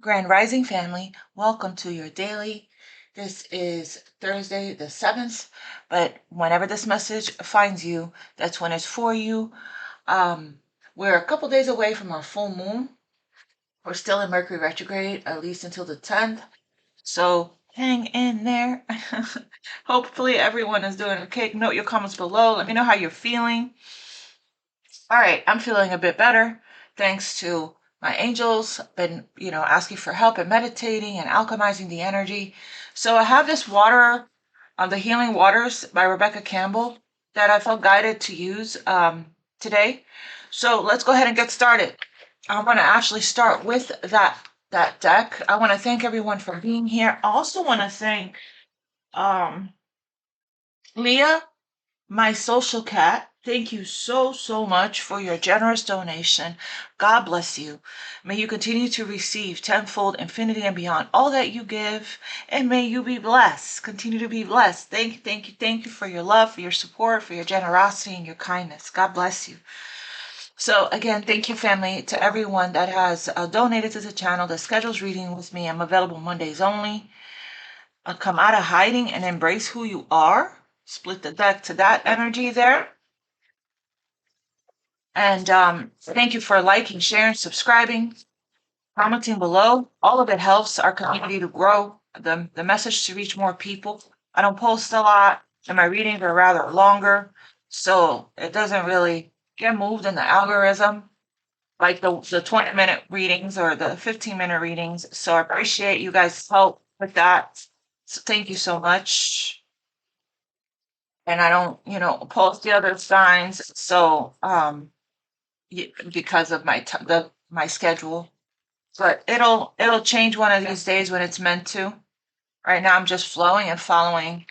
Grand Rising family, welcome to your daily. This is Thursday the 7th, but whenever this message finds you, that's when it's for you. We're a couple days away from our full moon. We're still in Mercury retrograde, at least until the 10th. So hang in there. Hopefully everyone is doing okay. Note your comments below. Let me know how you're feeling. All right, I'm feeling a bit better thanks to my angels. Been, asking for help and meditating and alchemizing the energy. So I have this water, the Healing Waters by Rebecca Campbell, that I felt guided to use today. So let's go ahead and get started. I want to actually start with that deck. I want to thank everyone for being here. I also want to thank Leah, my social cat. Thank you so much for your generous donation. God bless you. May you continue to receive tenfold, infinity, and beyond all that you give, and may you be blessed. Continue to be blessed. Thank you for your love, for your support, for your generosity, and your kindness. God bless you. So again, thank you, family, to everyone that has donated to the channel, that schedules reading with me. I'm available Mondays only. Come out of hiding and embrace who you are. Split the deck to that energy there. And thank you for liking, sharing, subscribing, commenting below. All of it helps our community to grow, the message to reach more people. I don't post a lot, and my readings are rather longer, so it doesn't really get moved in the algorithm like the 20-minute readings or the 15-minute readings. So I appreciate you guys' help with that. So thank you so much. And I don't, post the other signs. So because of my schedule, but it'll change one of these days when it's meant to. Right now I'm just flowing and following,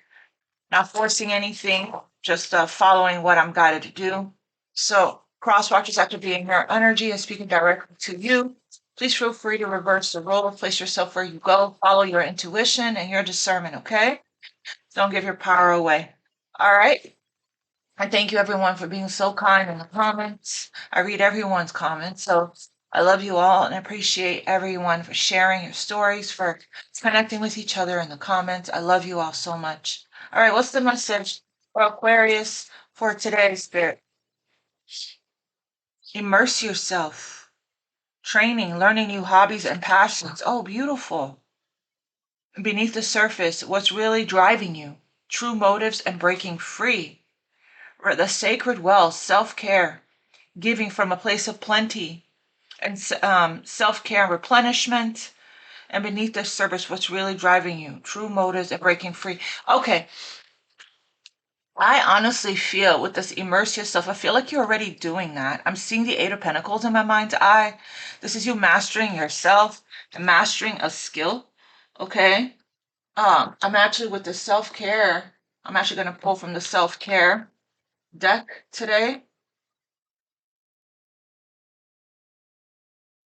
not forcing anything, just following what I'm guided to do. So cross watchers after being your energy and speaking directly to you. Please feel free to reverse the role, place yourself where you go, follow your intuition and your discernment, okay? Don't give your power away. All right. I thank you everyone for being so kind in the comments. I read everyone's comments. So I love you all and appreciate everyone for sharing your stories, for connecting with each other in the comments. I love you all so much. All right, what's the message for Aquarius for today, Spirit? Immerse yourself. Training, learning new hobbies and passions. Oh, beautiful. Beneath the surface, what's really driving you? True motives and breaking free. The sacred wells, self-care, giving from a place of plenty, and self-care and replenishment. And beneath the surface, what's really driving you? True motives and breaking free. Okay. I honestly feel with this immerse yourself, I feel like you're already doing that. I'm seeing the Eight of Pentacles in my mind's eye. This is you mastering yourself and mastering a skill. Okay. I'm actually with the self-care. I'm actually going to pull from the self-care deck today.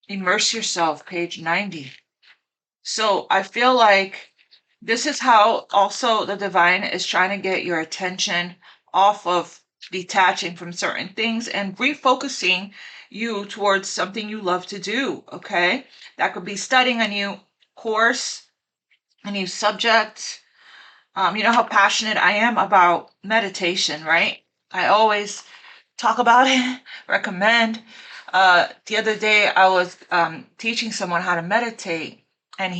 Immerse yourself, page 90. So I feel like this is how also the divine is trying to get your attention off of detaching from certain things and refocusing you towards something you love to do, okay? That could be studying a new course, a new subject. You know how passionate I am about meditation, right? I always talk about it, recommend. The other day I was teaching someone how to meditate, and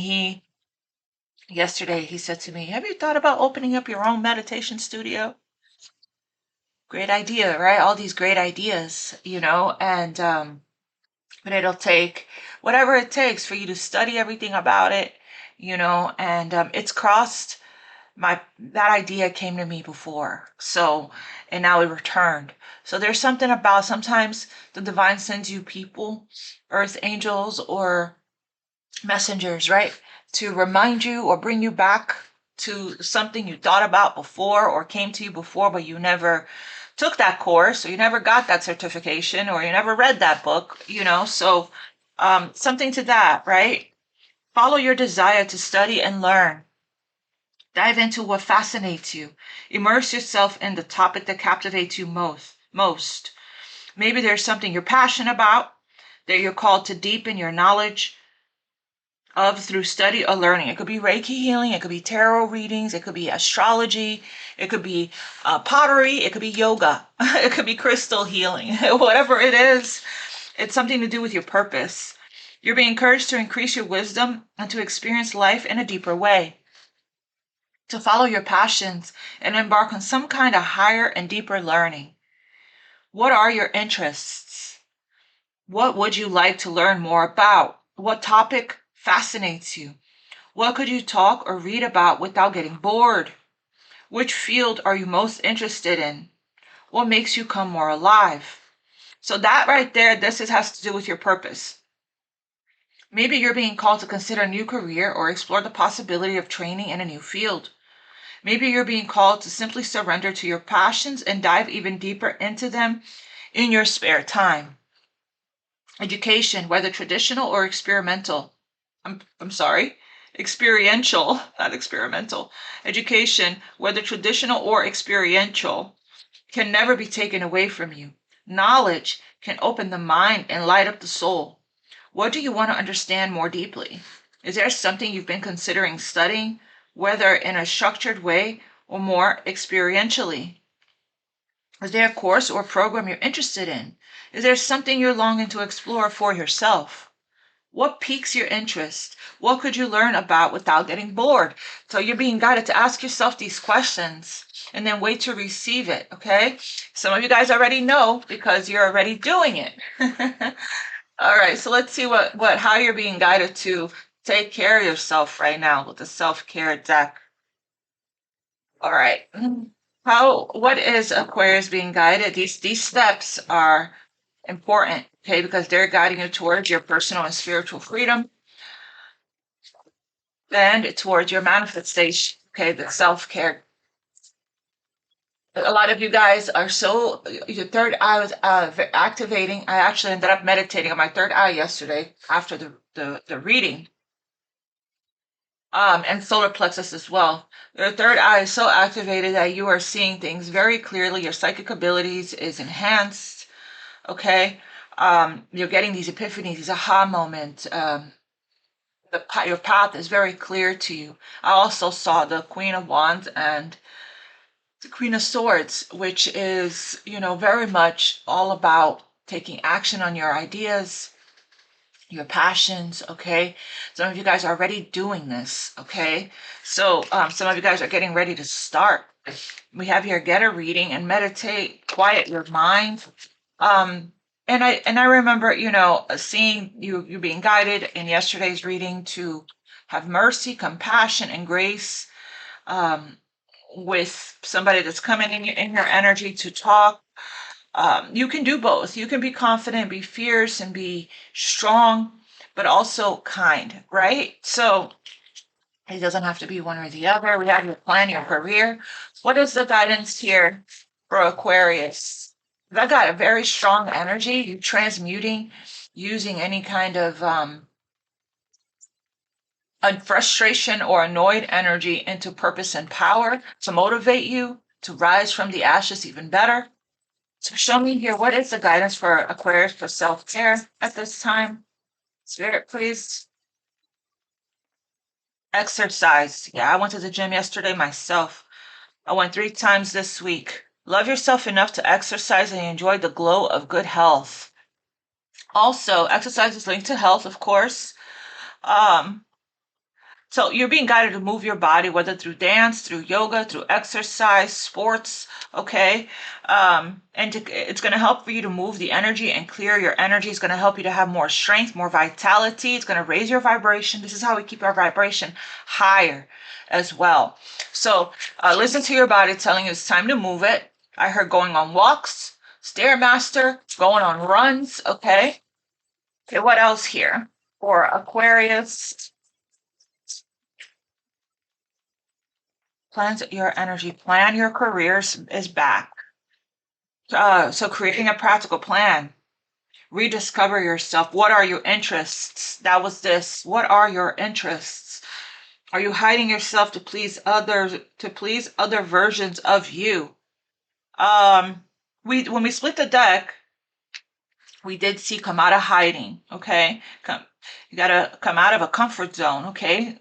yesterday he said to me, have you thought about opening up your own meditation studio? Great idea, right? All these great ideas, and but it'll take whatever it takes for you to study everything about it, and it's crossed that idea came to me before. So, and now it returned. So there's something about sometimes the divine sends you people, earth angels or messengers, right? To remind you or bring you back to something you thought about before or came to you before, but you never took that course or you never got that certification or you never read that book, so something to that, right? Follow your desire to study and learn. Dive into what fascinates you. Immerse yourself in the topic that captivates you most. Maybe there's something you're passionate about, that you're called to deepen your knowledge of through study or learning. It could be Reiki healing, it could be tarot readings, it could be astrology, it could be pottery, it could be yoga, it could be crystal healing. Whatever it is, it's something to do with your purpose. You're being encouraged to increase your wisdom and to experience life in a deeper way, to follow your passions and embark on some kind of higher and deeper learning. What are your interests? What would you like to learn more about? What topic fascinates you? What could you talk or read about without getting bored? Which field are you most interested in? What makes you come more alive? So that right there, has to do with your purpose. Maybe you're being called to consider a new career or explore the possibility of training in a new field. Maybe you're being called to simply surrender to your passions and dive even deeper into them in your spare time. Education, whether traditional or experimental. I'm sorry, experiential, not experimental. Education, whether traditional or experiential, can never be taken away from you. Knowledge can open the mind and light up the soul. What do you want to understand more deeply? Is there something you've been considering studying, whether in a structured way or more experientially? Is there a course or program you're interested in? Is there something you're longing to explore for yourself? What piques your interest? What could you learn about without getting bored? So you're being guided to ask yourself these questions and then wait to receive it, okay? Some of you guys already know because you're already doing it. All right, so let's see how you're being guided to take care of yourself right now with the self-care deck. All right. What is Aquarius being guided? These steps are important, okay, because they're guiding you towards your personal and spiritual freedom and towards your manifestation, okay, the self-care. A lot of you guys are your third eye was activating. I actually ended up meditating on my third eye yesterday after the reading. And solar plexus as well. Your third eye is so activated that you are seeing things very clearly. Your psychic abilities is enhanced, okay? You're getting these epiphanies, these aha moments. Your path is very clear to you. I also saw the Queen of Wands and the Queen of Swords, which is, very much all about taking action on your ideas, your passions, okay? Some of you guys are already doing this, okay? So some of you guys are getting ready to start. We have here, get a reading and meditate, quiet your mind. And I remember, seeing you being guided in yesterday's reading to have mercy, compassion, and grace with somebody that's coming in your energy to talk. You can do both. You can be confident, be fierce, and be strong, but also kind, right? So it doesn't have to be one or the other. We have your plan, your career. What is the guidance here for Aquarius? That got a very strong energy. You transmuting, using any kind of a frustration or annoyed energy into purpose and power to motivate you to rise from the ashes even better. So show me here, what is the guidance for Aquarius for self-care at this time? Spirit, please. Exercise. Yeah, I went to the gym yesterday myself. I went 3 times this week. Love yourself enough to exercise and enjoy the glow of good health. Also, exercise is linked to health, of course. So you're being guided to move your body, whether through dance, through yoga, through exercise, sports, okay? It's going to help for you to move the energy and clear your energy. It's going to help you to have more strength, more vitality. It's going to raise your vibration. This is how we keep our vibration higher as well. So listen to your body telling you it's time to move it. I heard going on walks, Stairmaster, going on runs, okay? Okay, what else here for Aquarius? Plans your energy, plan your careers is back. So creating a practical plan, rediscover yourself. What are your interests? That was this. What are your interests? Are you hiding yourself to please others, to please other versions of you? When we split the deck, we did see come out of hiding, okay? You got to come out of a comfort zone, okay?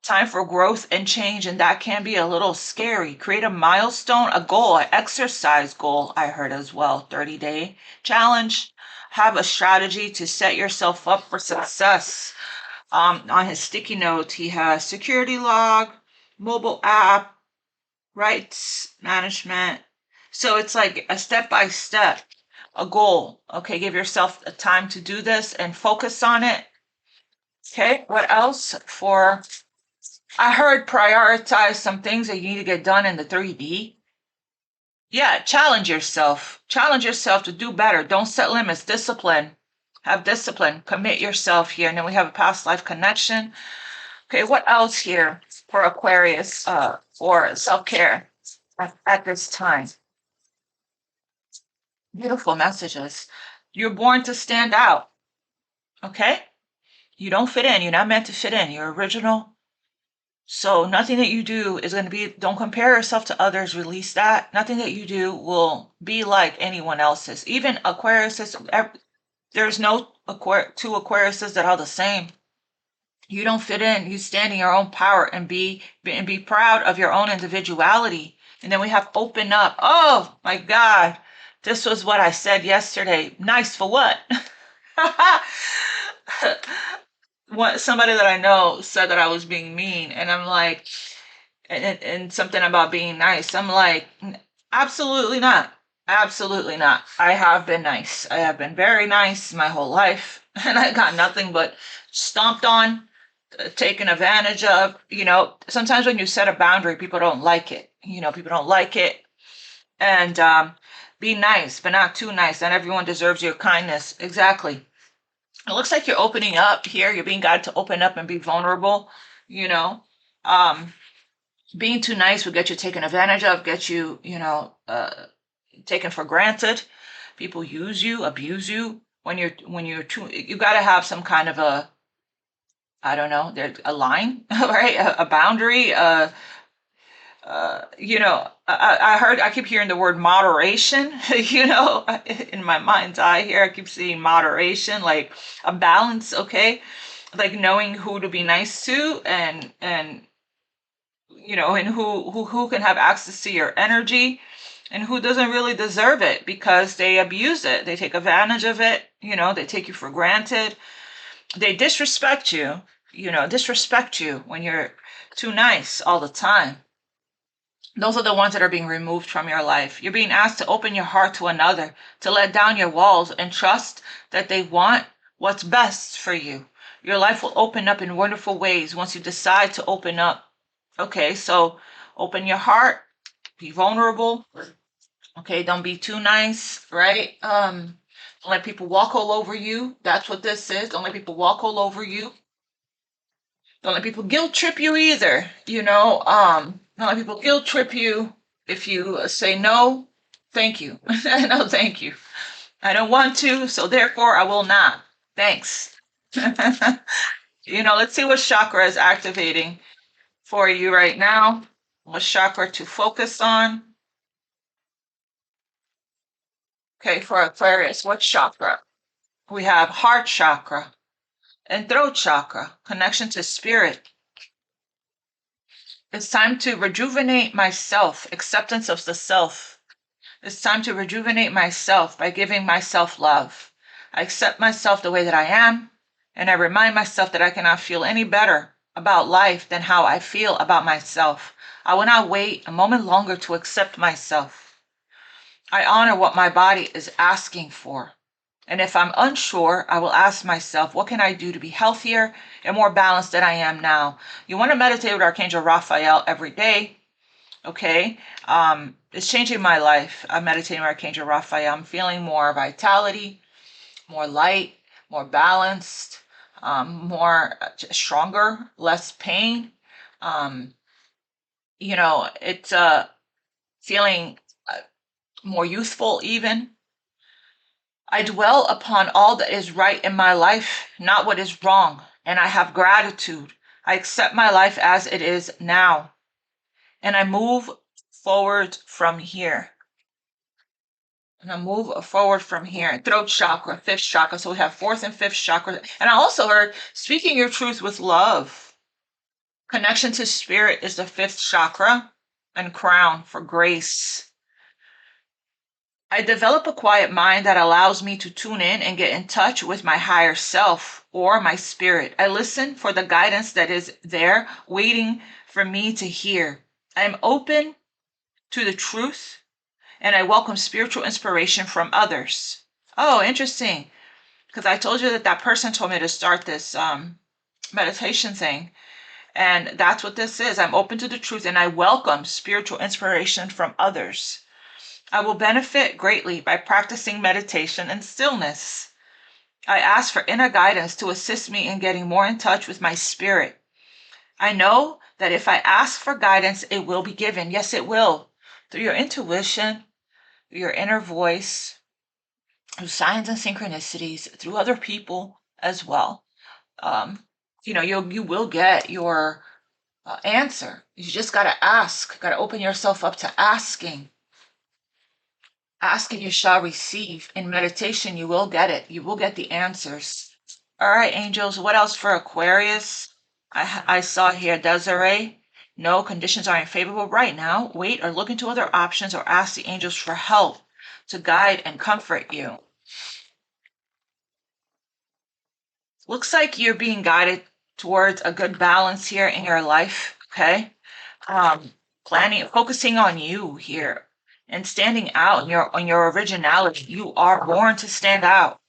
Time for growth and change, and that can be a little scary. Create a milestone, a goal, an exercise goal, I heard as well, 30-day challenge. Have a strategy to set yourself up for success. On his sticky note, he has security log, mobile app, rights management. So it's like a step by step, a goal. Okay, give yourself a time to do this and focus on it. Okay, what else for? I heard prioritize some things that you need to get done in the 3D. Yeah, challenge yourself. Challenge yourself to do better. Don't set limits. Discipline. Have discipline. Commit yourself here. And then we have a past life connection. Okay, what else here for Aquarius for self-care at this time? Beautiful messages. You're born to stand out. Okay? You don't fit in. You're not meant to fit in. You're original. So nothing that you do is going to be, don't compare yourself to others, release that. Nothing that you do will be like anyone else's. Even Aquarius, there's no two Aquariuses that are the same. You don't fit in. You stand in your own power and be proud of your own individuality. And then we have open up. Oh my God. This was what I said yesterday. Nice for what? Somebody that I know said that I was being mean, and I'm like, and something about being nice. I'm like, absolutely not. Absolutely not. I have been nice. I have been very nice my whole life, and I got nothing but stomped on, taken advantage of. Sometimes when you set a boundary, people don't like it. People don't like it. And be nice, but not too nice. Not everyone deserves your kindness. Exactly. It looks like you're opening up here. You're being guided to open up and be vulnerable. You know, um, being too nice will get you taken advantage of, get you, taken for granted. People use you, abuse you. When you're too, you got to have some kind of I don't know, there's a line, right? A boundary. I keep hearing the word moderation, in my mind's eye here. I keep seeing moderation, like a balance, okay? Like knowing who to be nice to and and who can have access to your energy and who doesn't really deserve it because they abuse it. They take advantage of it, they take you for granted. They disrespect you, disrespect you when you're too nice all the time. Those are the ones that are being removed from your life. You're being asked to open your heart to another, to let down your walls and trust that they want what's best for you. Your life will open up in wonderful ways once you decide to open up. Okay, so open your heart, be vulnerable. Okay, don't be too nice, right? Don't let people walk all over you. That's what this is. Don't let people walk all over you. Don't let people guilt trip you either. Don't let people guilt trip you if you say no, thank you. No, thank you. I don't want to, so therefore I will not. Thanks. Let's see what chakra is activating for you right now. What chakra to focus on? Okay, for Aquarius, what chakra? We have heart chakra and throat chakra, connection to spirit. It's time to rejuvenate myself, acceptance of the self. It's time to rejuvenate myself by giving myself love. I accept myself the way that I am, and I remind myself that I cannot feel any better about life than how I feel about myself. I will not wait a moment longer to accept myself. I honor what my body is asking for. And if I'm unsure, I will ask myself, what can I do to be healthier and more balanced than I am now? You want to meditate with Archangel Raphael every day. Okay. It's changing my life. I'm meditating with Archangel Raphael. I'm feeling more vitality, more light, more balanced, more stronger, less pain. It's feeling more youthful even. I dwell upon all that is right in my life, not what is wrong, and I have gratitude. I accept my life as it is now, and I move forward from here. And I move forward from here. Throat chakra, fifth chakra. So we have fourth and fifth chakra. And I also heard speaking your truth with love. Connection to spirit is the fifth chakra, and crown for grace. I develop a quiet mind that allows me to tune in and get in touch with my higher self or my spirit. I listen for the guidance that is there waiting for me to hear. I am open to the truth and I welcome spiritual inspiration from others. Oh, interesting. Because I told you that that person told me to start this meditation thing. And that's what this is. I'm open to the truth and I welcome spiritual inspiration from others. I will benefit greatly by practicing meditation and stillness. I ask for inner guidance to assist me in getting more in touch with my spirit. I know that if I ask for guidance, it will be given. Yes, it will. Through your intuition, through your inner voice, through signs and synchronicities, through other people as well. You will get your answer. You just got to ask, got to open yourself up to asking. Ask and you shall receive. In meditation, you will get it. You will get the answers. All right, angels, what else for Aquarius? I saw here, Desiree. No, conditions are unfavorable right now. Wait or look into other options or ask the angels for help to guide and comfort you. Looks like you're being guided towards a good balance here in your life, okay? Focusing on you here and standing out on your originality. You are born to stand out.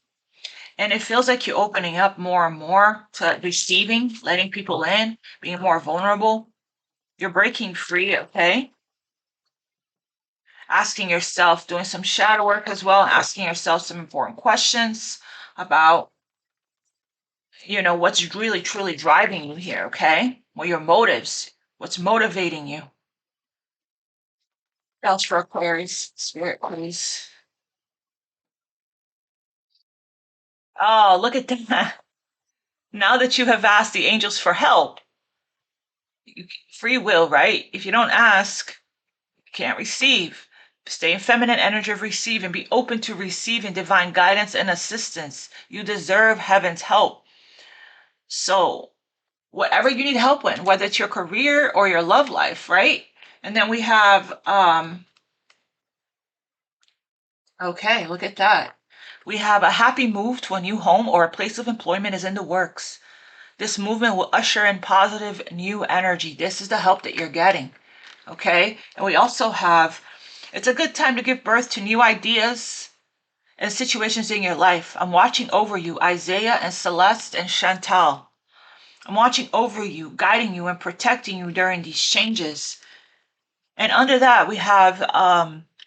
And it feels like you're opening up more and more to receiving, letting people in, being more vulnerable. You're breaking free, okay? Asking yourself, doing some shadow work as well, asking yourself some important questions about, what's really truly driving you here, okay? What are your motives? What's motivating you? Else for Aquarius, spirit, please. Oh, look at that. Now that you have asked the angels for help, free will, right? If you don't ask, you can't receive. Stay in feminine energy of receive and be open to receiving divine guidance and assistance. You deserve heaven's help. So whatever you need help with, whether it's your career or your love life, right? And then we have, okay, look at that. We have a happy move to a new home or a place of employment is in the works. This movement will usher in positive new energy. This is the help that you're getting, okay? And we also have, it's a good time to give birth to new ideas and situations in your life. I'm watching over you, Isaiah and Celeste and Chantal. I'm watching over you, guiding you and protecting you during these changes. And under that, we have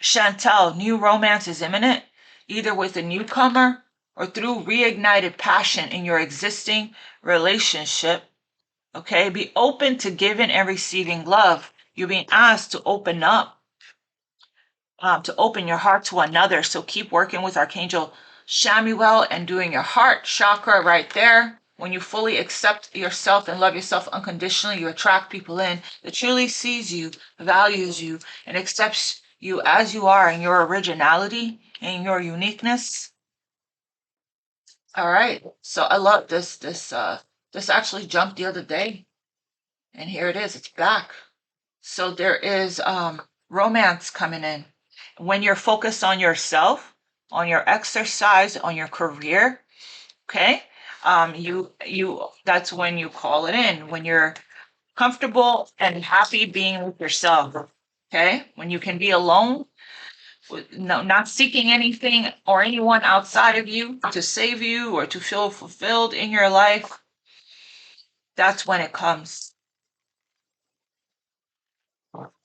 Chantal, new romance is imminent, either with a newcomer or through reignited passion in your existing relationship. Okay, be open to giving and receiving love. You're being asked to open up, to open your heart to another. So keep working with Archangel Shamuel and doing your heart chakra right there. When you fully accept yourself and love yourself unconditionally, you attract people in that truly sees you, values you, and accepts you as you are in your originality and your uniqueness. All right. So I love this. This actually jumped the other day, and here it is. It's back. So there is romance coming in. When you're focused on yourself, on your exercise, on your career, okay? You that's when you call it in, when you're comfortable and happy being with yourself, okay? When you can be alone, not seeking anything or anyone outside of you to save you or to feel fulfilled in your life, that's when it comes.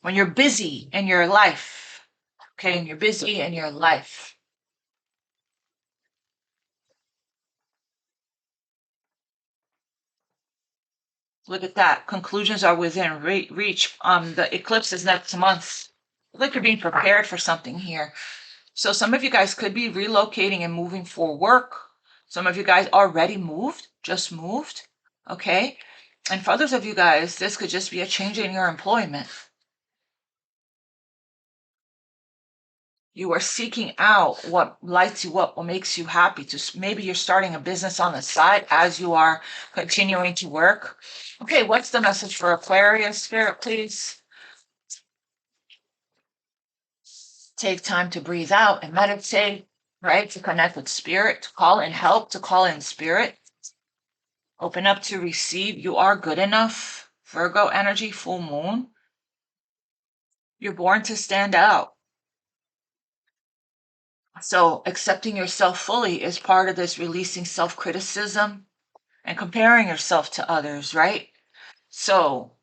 When you're busy in your life, okay? And you're busy in your life. Look at that. Conclusions are within reach. The eclipse is next month. Like you're being prepared for something here. So some of you guys could be relocating and moving for work. Some of you guys already moved, just moved. Okay. And for others of you guys, this could just be a change in your employment. You are seeking out what lights you up, what makes you happy. Maybe you're starting a business on the side as you are continuing to work. Okay, what's the message for Aquarius, Spirit, please? Take time to breathe out and meditate, right? To connect with spirit, to call in help, to call in spirit. Open up to receive. You are good enough. Virgo energy, full moon. You're born to stand out. So accepting yourself fully is part of this releasing self-criticism and comparing yourself to others, right? So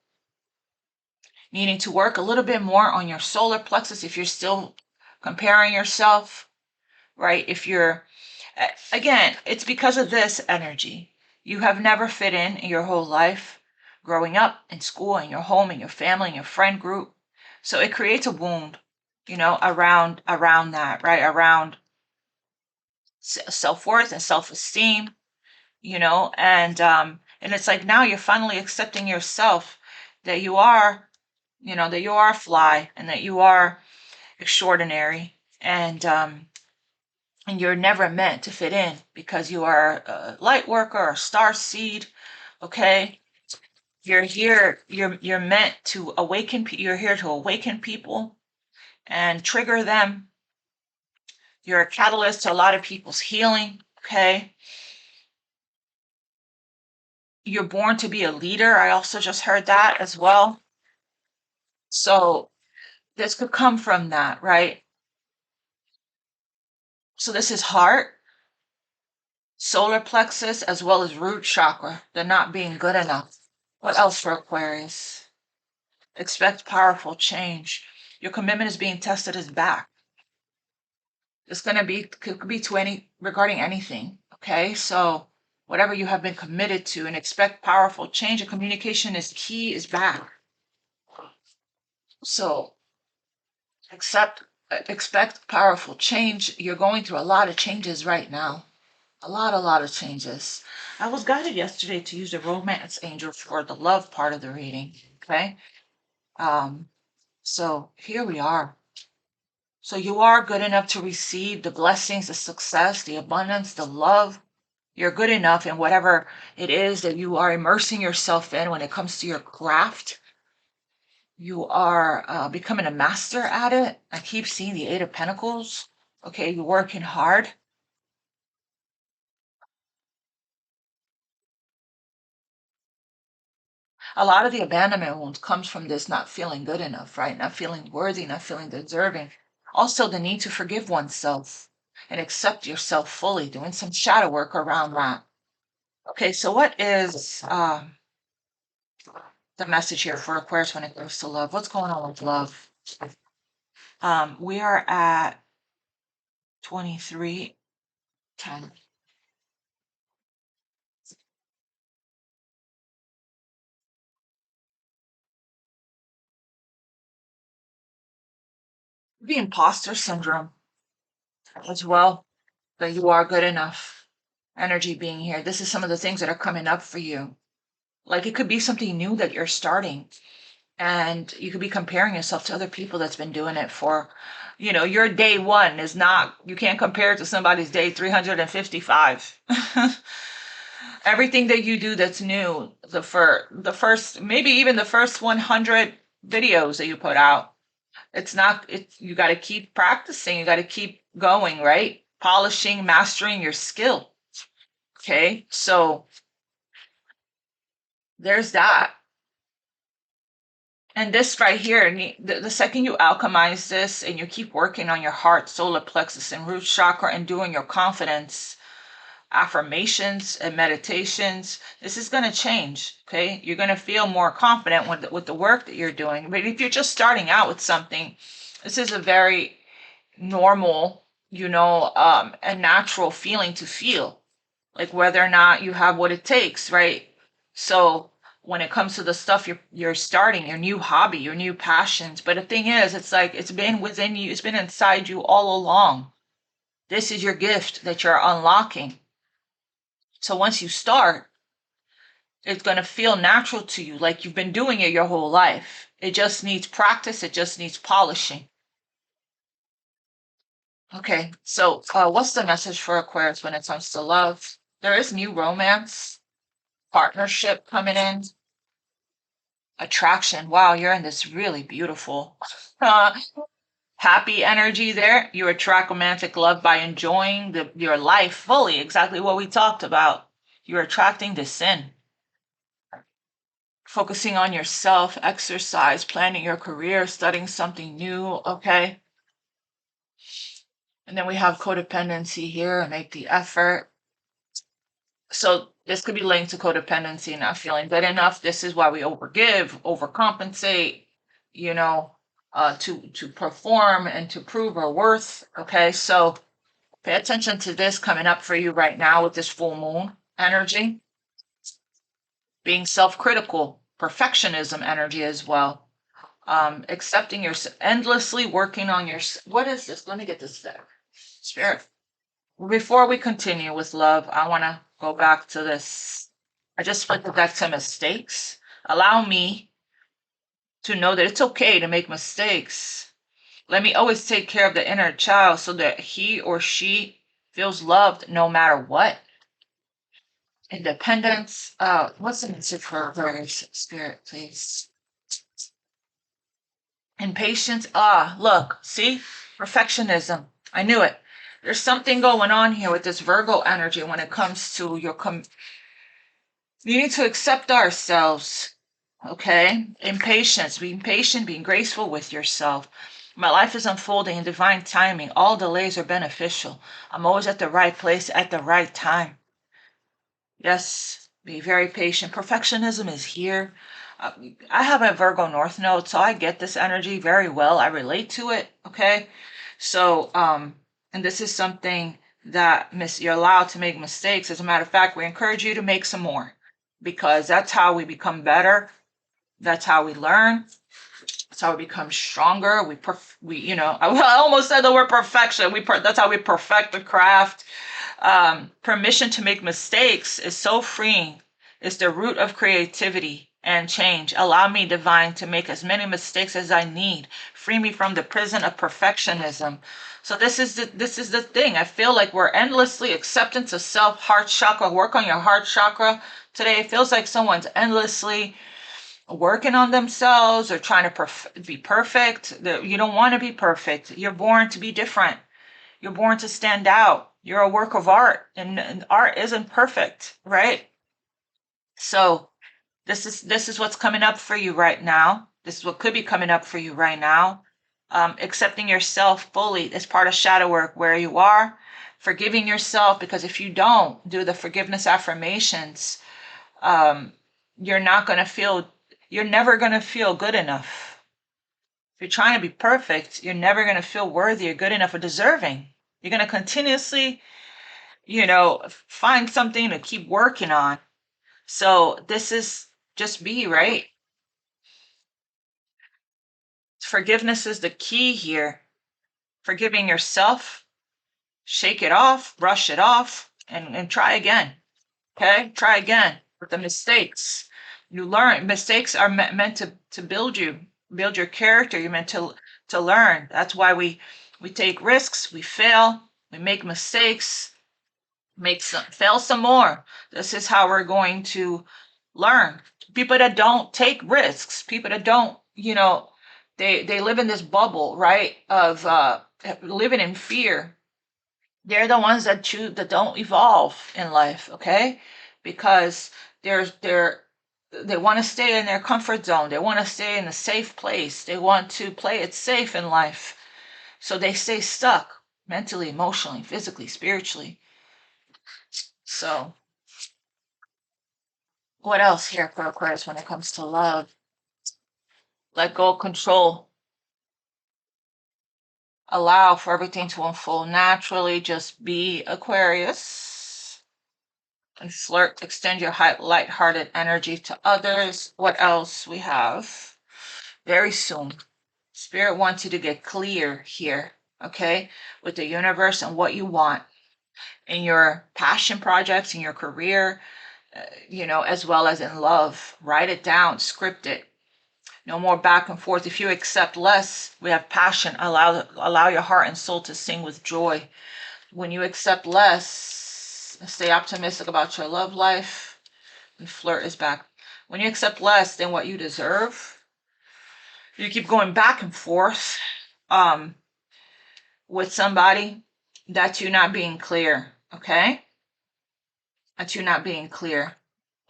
needing to work a little bit more on your solar plexus if you're still comparing yourself, right? If you're, again, it's because of this energy. You have never fit in your whole life, growing up in school, in your home, in your family, in your friend group. So it creates a wound, around that, right? Around self-worth and self-esteem, and it's like now you're finally accepting yourself, that you are, that you are a fly and that you are extraordinary, and you're never meant to fit in because you are a light worker or a star seed. Okay, you're here, you're meant to awaken. You're here to awaken people and trigger them. You're a catalyst to a lot of people's healing. Okay, you're born to be a leader. I also just heard that as well. So this could come from that, right? So this is heart, solar plexus, as well as root chakra. They're not being good enough. What else for Aquarius? Expect powerful change. Your commitment is being tested as back. It's going to be, could be to regarding anything. Okay. So whatever you have been committed to, and expect powerful change. Your communication is key, is back. So expect powerful change. You're going through a lot of changes right now. A lot of changes. I was guided yesterday to use the romance angel for the love part of the reading. Okay. So here we are. So you are good enough to receive the blessings, the success, the abundance, the love. You're good enough in whatever it is that you are immersing yourself in when it comes to your craft. You are becoming a master at it. I keep seeing the Eight of Pentacles. Okay, you're working hard. A lot of the abandonment wounds comes from this not feeling good enough, right? Not feeling worthy, not feeling deserving. Also, the need to forgive oneself and accept yourself fully, doing some shadow work around that. Okay, so what is the message here for Aquarius when it comes to love? What's going on with love? We are at 23:10. The imposter syndrome as well, that you are good enough. Energy being here. This is some of the things that are coming up for you. Like it could be something new that you're starting, and you could be comparing yourself to other people that's been doing it for, your day one is not, you can't compare it to somebody's day 355. Everything that you do that's new, the first, maybe even the first 100 videos that you put out, you got to keep practicing, you got to keep going, right? Polishing, mastering your skill. Okay, so there's that. And this right here, the second you alchemize this and you keep working on your heart, solar plexus, and root chakra, and doing your confidence affirmations and meditations, this is going to change. Okay, you're going to feel more confident with the work that you're doing. But if you're just starting out with something, this is a very normal, and natural feeling to feel, like whether or not you have what it takes, right? So when it comes to the stuff you're starting, your new hobby, your new passions, but the thing is, it's like it's been within you, it's been inside you all along. This is your gift that you're unlocking. So once you start, it's going to feel natural to you, like you've been doing it your whole life. It just needs practice, it just needs polishing. Okay, so what's the message for Aquarius when it comes to love? There is new romance, partnership coming in, attraction. Wow, you're in this really beautiful, uh, happy energy there. You attract romantic love by enjoying your life fully, exactly what we talked about. You're attracting this in. Focusing on yourself, exercise, planning your career, studying something new, okay? And then we have codependency here, make the effort. So this could be linked to codependency, not feeling good enough. This is why we overgive, overcompensate, you know, to perform and to prove our worth. Okay, so pay attention to this coming up for you right now with this full moon energy, being self-critical, perfectionism energy as well. Accepting your endlessly working on your what is this? Let me get this deck. Spirit. Before we continue with love, I want to go back to this. I just split the deck to mistakes. Allow me to know that it's okay to make mistakes. Let me always take care of the inner child so that he or she feels loved no matter what. Independence. What's the message for Aquarius spirit, please? Impatience. Look, see? Perfectionism. I knew it. There's something going on here with this Virgo energy when it comes to your we need to accept ourselves, okay? Impatience, being patient, being graceful with yourself. My life is unfolding in divine timing. All delays are beneficial. I'm always at the right place at the right time. Yes, be very patient. Perfectionism is here. Uh, I have a Virgo North Node, so I get this energy very well. I relate to it, okay? So, and this is something that you're allowed to make mistakes. As a matter of fact, we encourage you to make some more because that's how we become better. That's how we learn. That's how we become stronger. I almost said the word perfection. That's how we perfect the craft. Permission to make mistakes is so freeing. It's the root of creativity and change. Allow me, divine, to make as many mistakes as I need. Free me from the prison of perfectionism. So this is the thing. I feel like we're endlessly acceptance of self, heart chakra. Work on your heart chakra today. It feels like someone's endlessly working on themselves or trying to be perfect. You don't want to be perfect. You're born to be different. You're born to stand out. You're a work of art, and art isn't perfect, right? So this is what's coming up for you right now. This is what could be coming up for you right now. Accepting yourself fully is part of shadow work where you are. Forgiving yourself, because if you don't do the forgiveness affirmations, um, you're not going to feel, you're never going to feel good enough. If you're trying to be perfect, you're never going to feel worthy or good enough or deserving. You're going to continuously, find something to keep working on. So this is just be, right? Forgiveness is the key here. Forgiving yourself, shake it off, brush it off, and try again. Okay? Try again with the mistakes. You learn. Mistakes are meant to build you, build your character. You're meant to learn. That's why we take risks, we fail, we make mistakes, fail some more. This is how we're going to learn. People that don't take risks, people that don't, they live in this bubble, right? Of living in fear. They're the ones that don't evolve in life, okay? Because they want to stay in their comfort zone. They want to stay in a safe place. They want to play it safe in life. So they stay stuck mentally, emotionally, physically, spiritually. So what else here for Aquarius when it comes to love? Let go of control. Allow for everything to unfold naturally. Just be Aquarius. And flirt, extend your light-hearted energy to others. What else we have? Very soon. Spirit wants you to get clear here, okay? With the universe and what you want in your passion projects, in your career, as well as in love. Write it down, script it. No more back and forth. If you accept less, we have passion. Allow your heart and soul to sing with joy. When you accept less, stay optimistic about your love life. And flirt is back. When you accept less than what you deserve, you keep going back and forth with somebody, that's you not being clear, okay? That's you not being clear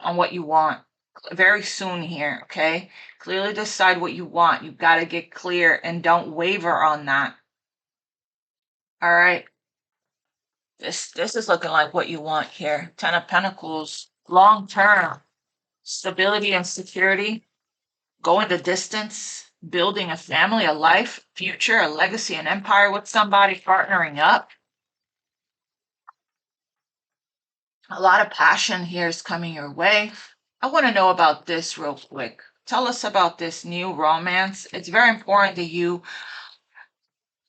on what you want. Very soon here, okay? Clearly decide what you want. You got to get clear and don't waver on that. All right. This is looking like what you want here. 10 of Pentacles, long term, stability and security, going the distance, building a family, a life, future, a legacy, an empire with somebody, partnering up. A lot of passion here is coming your way. I want to know about this real quick. Tell us about this new romance. It's very important that you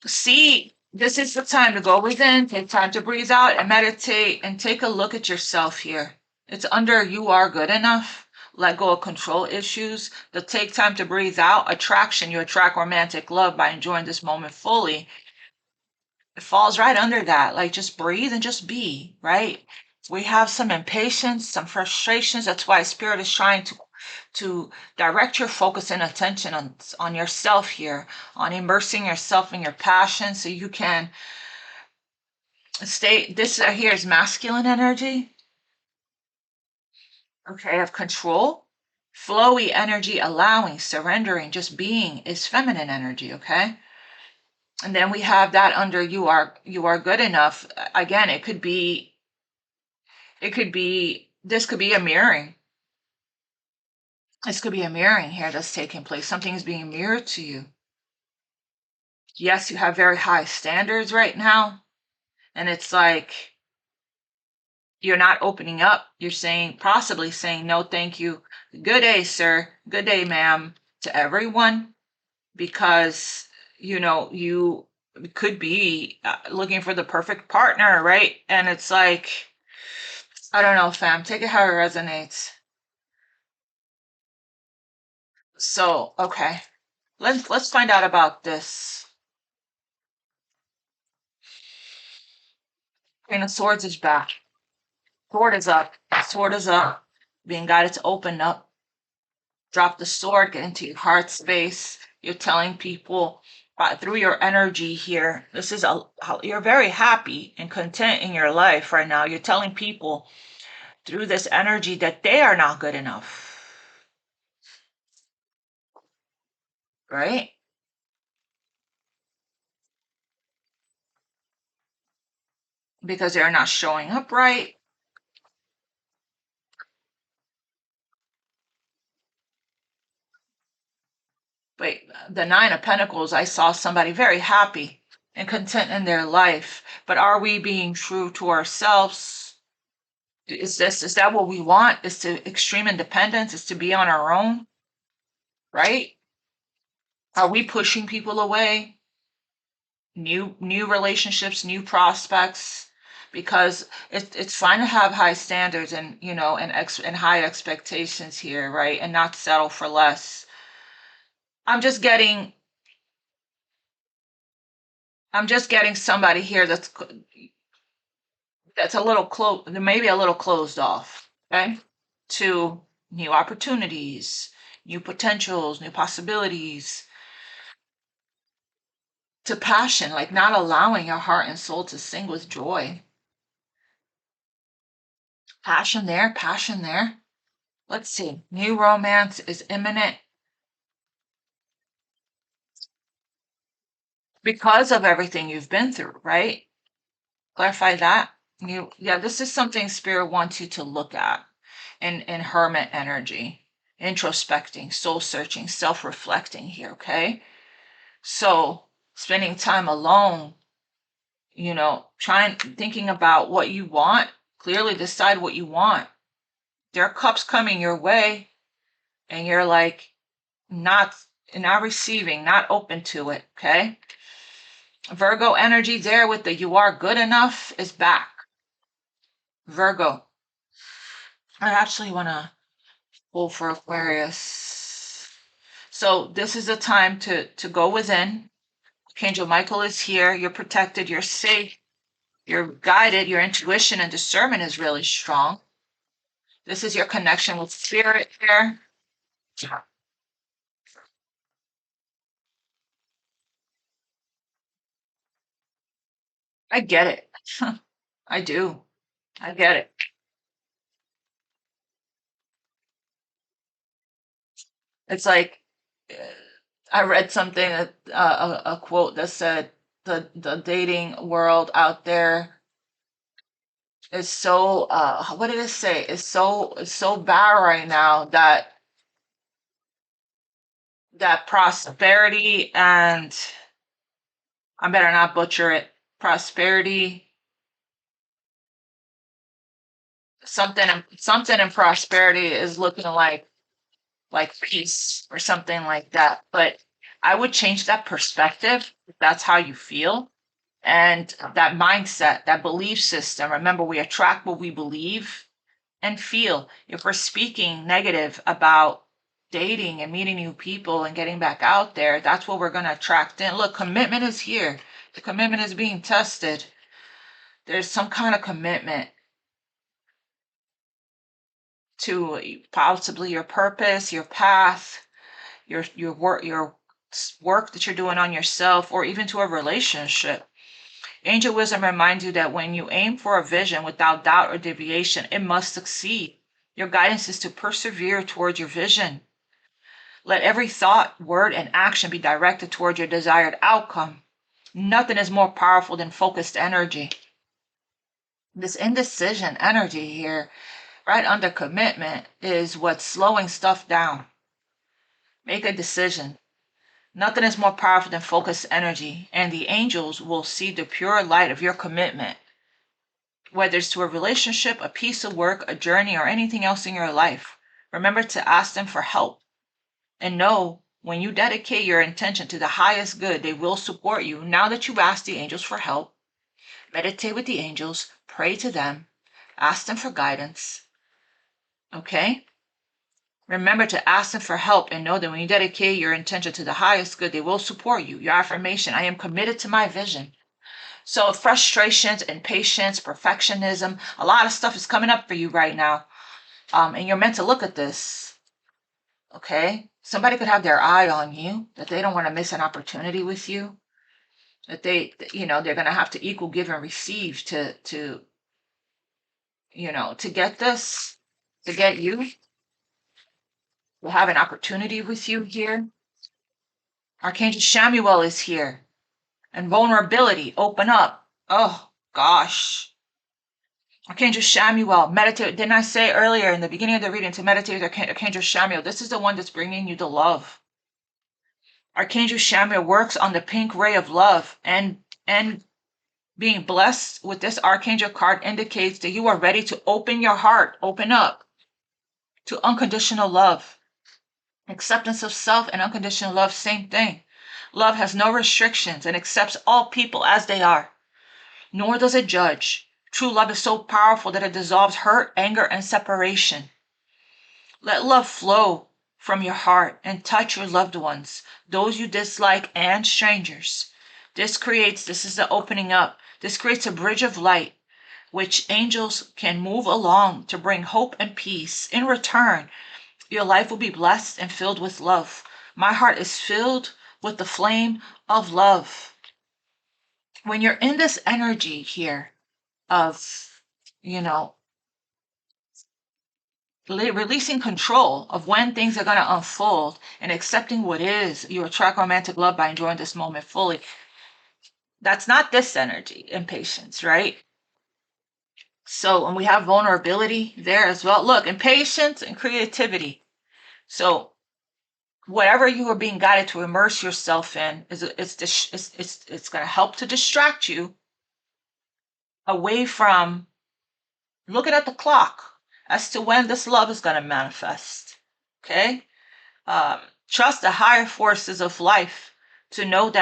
see this is the time to go within, take time to breathe out and meditate and take a look at yourself here. It's under you are good enough. Let go of control issues. To take time to breathe out. Attraction. You attract romantic love by enjoying this moment fully. It falls right under that. Like just breathe and just be, right? We have some impatience, some frustrations. That's why Spirit is trying to direct your focus and attention on yourself here, on immersing yourself in your passion so you can stay. This here is masculine energy, okay, of control. Flowy energy, allowing, surrendering, just being is feminine energy, okay? And then we have that under you are good enough. Again, this could be a mirroring. This could be a mirroring here that's taking place. Something is being mirrored to you. Yes, you have very high standards right now. And it's like you're not opening up. You're possibly saying, no, thank you. Good day, sir. Good day, ma'am, to everyone. Because, you could be looking for the perfect partner, right? And it's like, I don't know, fam. Take it how it resonates. So, okay. Let's find out about this. Queen of Swords is back. Sword is up. Sword is up. Being guided to open up. Drop the sword. Get into your heart space. You're telling people through your energy here. You're very happy and content in your life right now. You're telling people through this energy that they are not good enough. Right? Because they're not showing up right. But the Nine of Pentacles, I saw somebody very happy and content in their life. But are we being true to ourselves? Is that what we want? Is to extreme independence? Is to be on our own? Right? Are we pushing people away? New relationships, new prospects, because it's fine to have high standards and and high expectations here, right? And not settle for less. I'm just getting somebody here that's a little maybe a little closed off, okay, to new opportunities, new potentials, new possibilities, to passion, like not allowing your heart and soul to sing with joy. Passion there, passion there. Let's see. New romance is imminent because of everything you've been through, right? Clarify that. This is something Spirit wants you to look at in hermit energy, introspecting, soul searching, self-reflecting here, okay? So spending time alone, thinking about what you want, clearly decide what you want. There are cups coming your way and you're like not receiving, not open to it, okay? Virgo energy there with the you are good enough is back. Virgo. I actually want to pull for Aquarius. So this is a time to go within. Archangel Michael is here. You're protected. You're safe. You're guided. Your intuition and discernment is really strong. This is your connection with spirit here. I get it. I do. I get it. It's like I read something, a quote that said the dating world out there is so what did it say? It's so bad right now that prosperity and I better not butcher it. Prosperity, something in prosperity is looking like peace or something like that. But I would change that perspective if that's how you feel. And that mindset, that belief system. Remember, we attract what we believe and feel. If we're speaking negative about dating and meeting new people and getting back out there, that's what we're going to attract in. Look, commitment is here. The commitment is being tested. There's some kind of commitment to possibly your purpose, your path, your work that you're doing on yourself, or even to a relationship. Angel wisdom reminds you that when you aim for a vision without doubt or deviation, it must succeed. Your guidance is to persevere towards your vision. Let every thought, word, and action be directed toward your desired outcome. Nothing is more powerful than focused energy. This indecision energy here, right under commitment, is what's slowing stuff down. Make a decision. Nothing is more powerful than focused energy, and the angels will see the pure light of your commitment. Whether it's to a relationship, a piece of work, a journey, or anything else in your life, remember to ask them for help. And know when you dedicate your intention to the highest good, they will support you. Now that you've asked the angels for help, meditate with the angels, pray to them, ask them for guidance. Okay? Remember to ask them for help and know that when you dedicate your intention to the highest good, they will support you. Your affirmation, I am committed to my vision. So frustrations, impatience, perfectionism, a lot of stuff is coming up for you right now. And you're meant to look at this. Okay? Somebody could have their eye on you, that they don't want to miss an opportunity with you. That they're going to have to equal give and receive to get this, to get you, to have an opportunity with you here. Archangel Shamuel is here. And vulnerability, open up. Oh, gosh. Archangel Shamuel, meditate. Didn't I say earlier in the beginning of the reading to meditate with Archangel Shamuel? This is the one that's bringing you the love. Archangel Shamuel works on the pink ray of love, and being blessed with this Archangel card indicates that you are ready to open your heart, open up to unconditional love. Acceptance of self and unconditional love, same thing. Love has no restrictions and accepts all people as they are, nor does it judge. True love is so powerful that it dissolves hurt, anger, and separation. Let love flow from your heart and touch your loved ones, those you dislike and strangers. This is the opening up. This creates a bridge of light, which angels can move along to bring hope and peace. In return, your life will be blessed and filled with love. My heart is filled with the flame of love. When you're in this energy here of, releasing control of when things are going to unfold and accepting what is, you attract romantic love by enjoying this moment fully. That's not this energy, impatience, right? So, and we have vulnerability there as well. Look, impatience and creativity. So, whatever you are being guided to immerse yourself in it's going to help to distract you away from looking at the clock as to when this love is going to manifest. Okay? Trust the higher forces of life to know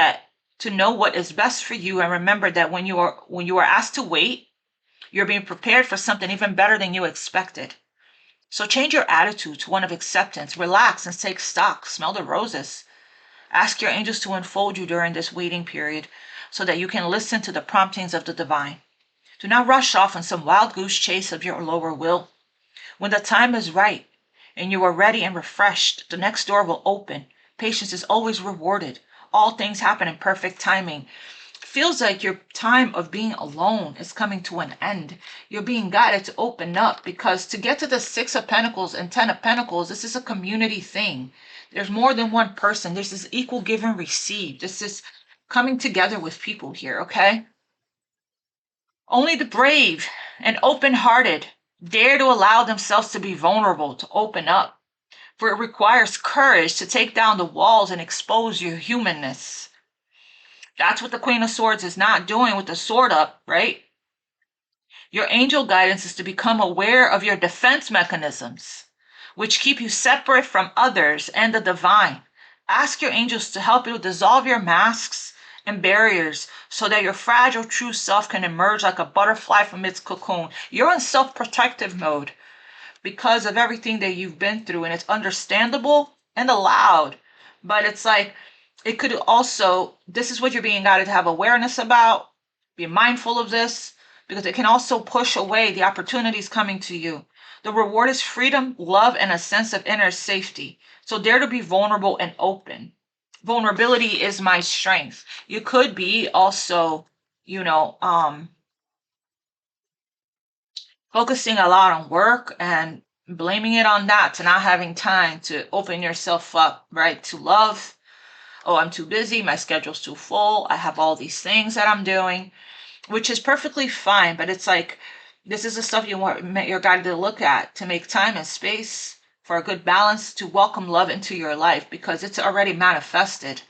what is best for you, and remember that when you are asked to wait, you're being prepared for something even better than you expected. So change your attitude to one of acceptance. Relax and take stock. Smell the roses. Ask your angels to unfold you during this waiting period so that you can listen to the promptings of the divine. Do not rush off on some wild goose chase of your lower will. When the time is right and you are ready and refreshed, the next door will open. Patience is always rewarded. All things happen in perfect timing. Feels like your time of being alone is coming to an end. You're being guided to open up, because to get to the Six of Pentacles and Ten of Pentacles, this is a community thing. There's more than one person. There's this equal give and receive. This is coming together with people here, okay? Only the brave and open-hearted dare to allow themselves to be vulnerable, to open up. For it requires courage to take down the walls and expose your humanness. That's what the Queen of Swords is not doing with the sword up, right? Your angel guidance is to become aware of your defense mechanisms, which keep you separate from others and the divine. Ask your angels to help you dissolve your masks and barriers so that your fragile true self can emerge like a butterfly from its cocoon. You're in self-protective mode because of everything that you've been through, and it's understandable and allowed. But it's like, it could also, this is what you're being guided to have awareness about. Be mindful of this, because it can also push away the opportunities coming to you. The reward is freedom, love, and a sense of inner safety. So dare to be vulnerable and open. Vulnerability is my strength. You could be also, focusing a lot on work and blaming it on that, to not having time to open yourself up, right? To love. Oh, I'm too busy. My schedule's too full. I have all these things that I'm doing, which is perfectly fine. But it's like, this is the stuff you want your guide to look at, to make time and space for a good balance, to welcome love into your life, because it's already manifested.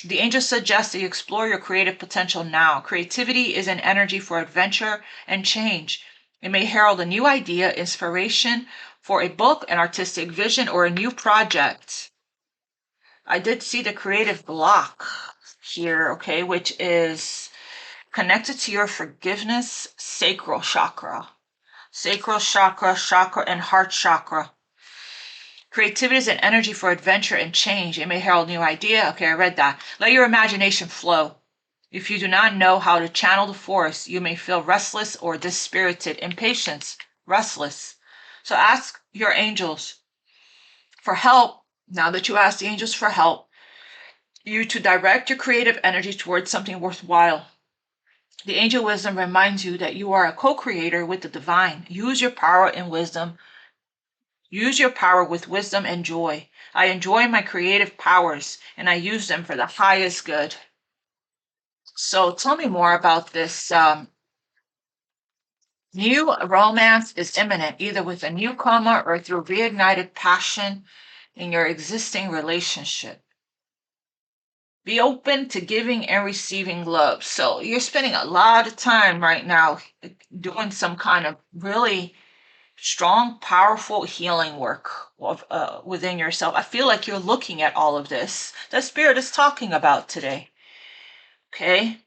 The angels suggest that you explore your creative potential now. Creativity is an energy for adventure and change. It may herald a new idea, inspiration for a book, an artistic vision, or a new project. I did see the creative block here, okay, which is connected to your forgiveness sacral chakra. Sacral chakra, chakra, and heart chakra. Creativity is an energy for adventure and change. It may herald new idea. Okay, I read that. Let your imagination flow. If you do not know how to channel the force, you may feel restless or dispirited, impatience, restless. So ask your angels for help. Now that you ask the angels for help, you to direct your creative energy towards something worthwhile. The angel wisdom reminds you that you are a co-creator with the divine. Use your power and wisdom. Use your power with wisdom and joy. I enjoy my creative powers and I use them for the highest good. So tell me more about this. New romance is imminent, either with a newcomer or through reignited passion in your existing relationship. Be open to giving and receiving love. So you're spending a lot of time right now doing some kind of really strong, powerful healing work of, within yourself. I feel like you're looking at all of this that Spirit is talking about today. Okay?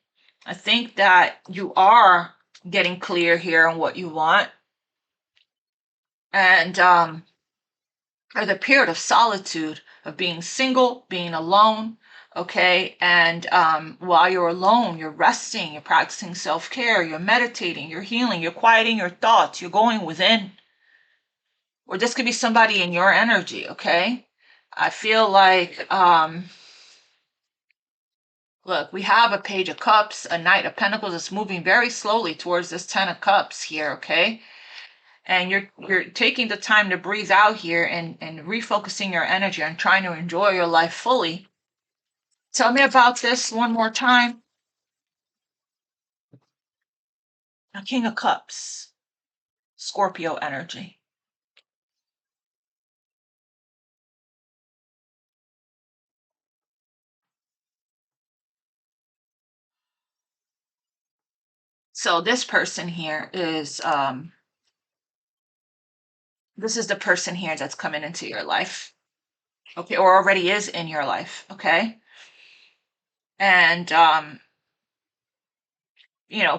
I think that you are getting clear here on what you want. And or the period of solitude, of being single, being alone, okay? And while you're alone, you're resting, you're practicing self-care, you're meditating, you're healing, you're quieting your thoughts, you're going within. Or this could be somebody in your energy, okay? I feel like, look, we have a Page of Cups, a Knight of Pentacles that's moving very slowly towards this Ten of Cups here, okay? And you're taking the time to breathe out here and refocusing your energy and trying to enjoy your life fully. Tell me about this one more time. A King of Cups, Scorpio energy. So this person here is, this is the person here that's coming into your life, okay, or already is in your life, okay? And,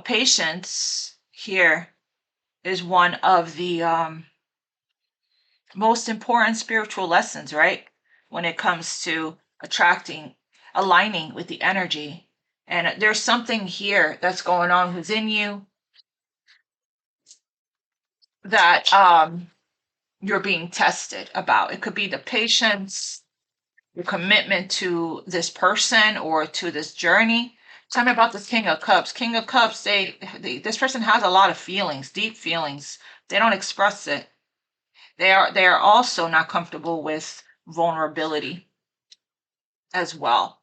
patience here is one of the most important spiritual lessons, right? When it comes to attracting, aligning with the energy. And there's something here that's going on within you that you're being tested about. It could be the patience, your commitment to this person or to this journey. Tell me about this King of Cups. King of Cups, this person has a lot of feelings, deep feelings. They don't express it. They are also not comfortable with vulnerability as well.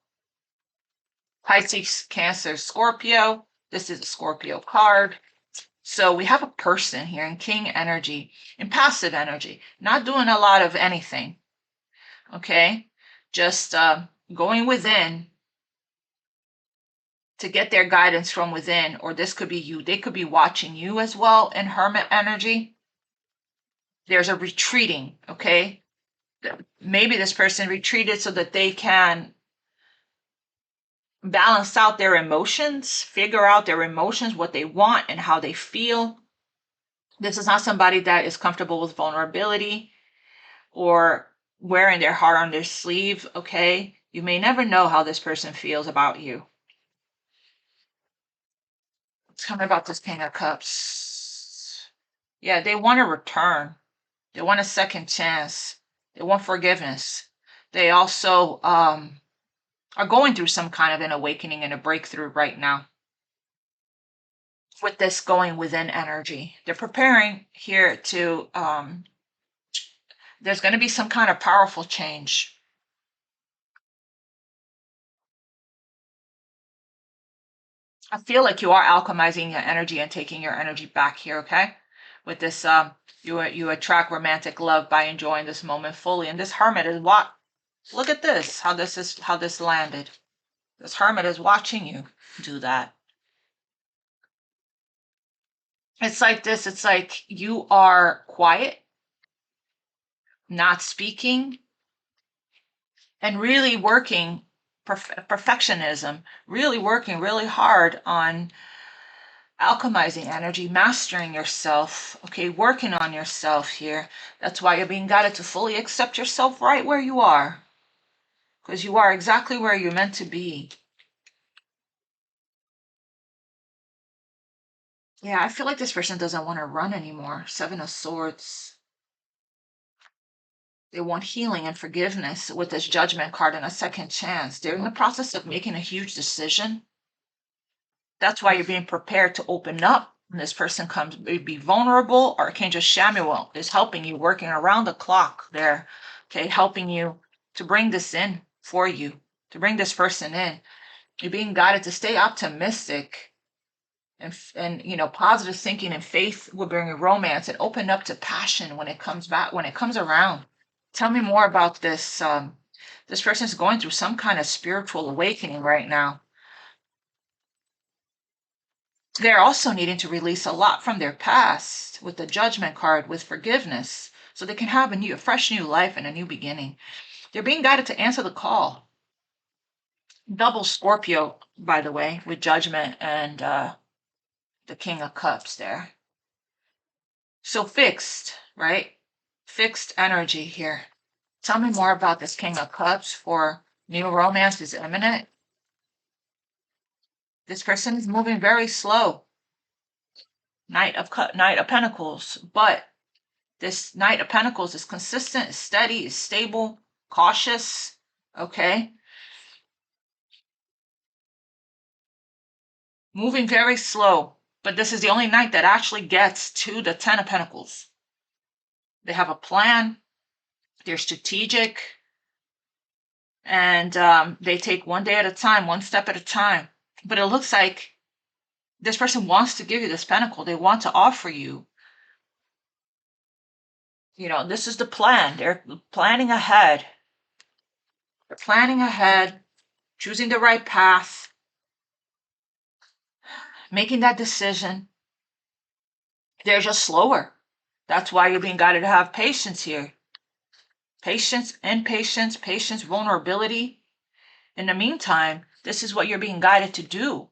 Pisces, Cancer, Scorpio. This is a Scorpio card. So we have a person here in King energy, in passive energy, not doing a lot of anything. Okay, just going within to get their guidance from within, or this could be you. They could be watching you as well in Hermit energy. There's a retreating, okay? Maybe this person retreated so that they can balance out their emotions, figure out their emotions, what they want and how they feel. This is not somebody that is comfortable with vulnerability or wearing their heart on their sleeve, okay? You may never know how this person feels about you. Tell me about this King of Cups. Yeah, they want to return. They want a second chance. They want forgiveness. They also are going through some kind of an awakening and a breakthrough right now with this going within energy. They're preparing here to, there's going to be some kind of powerful change. I feel like you are alchemizing your energy and taking your energy back here, okay? With this, you attract romantic love by enjoying this moment fully. And this hermit is what? Look at this, how this landed. This hermit is watching you do that. It's like this. It's like you are quiet, not speaking, and really working perfectionism, really working really hard on alchemizing energy, mastering yourself, okay, working on yourself here. That's why you're being guided to fully accept yourself right where you are, because you are exactly where you're meant to be. Yeah, I feel like this person doesn't want to run anymore. Seven of Swords. They want healing and forgiveness with this Judgment card and a second chance. They're in the process of making a huge decision. That's why you're being prepared to open up. When this person comes, be vulnerable. Archangel Samuel is helping you, working around the clock there, okay, helping you to bring this in for you, to bring this person in. You're being guided to stay optimistic and positive thinking and faith will bring you romance and open up to passion when it comes back, when it comes around. Tell me more about this. This person is going through some kind of spiritual awakening right now. They're also needing to release a lot from their past with the Judgment card, with forgiveness, so they can have a fresh new life and a new beginning. They're being guided to answer the call. Double Scorpio, by the way, with Judgment and the King of Cups there. So fixed, right? Fixed energy here. Tell me more about this King of Cups for new romance is imminent. This person is moving very slow. Knight of Pentacles, but this Knight of Pentacles is consistent, is steady, is stable, cautious, okay? Moving very slow, but this is the only Knight that actually gets to the Ten of Pentacles. They have a plan, they're strategic, and they take one day at a time, one step at a time. But it looks like this person wants to give you this pentacle. They want to offer you, this is the plan. They're planning ahead. They're planning ahead, choosing the right path, making that decision. They're just slower. That's why you're being guided to have patience here. Patience, impatience, patience, vulnerability. In the meantime, this is what you're being guided to do,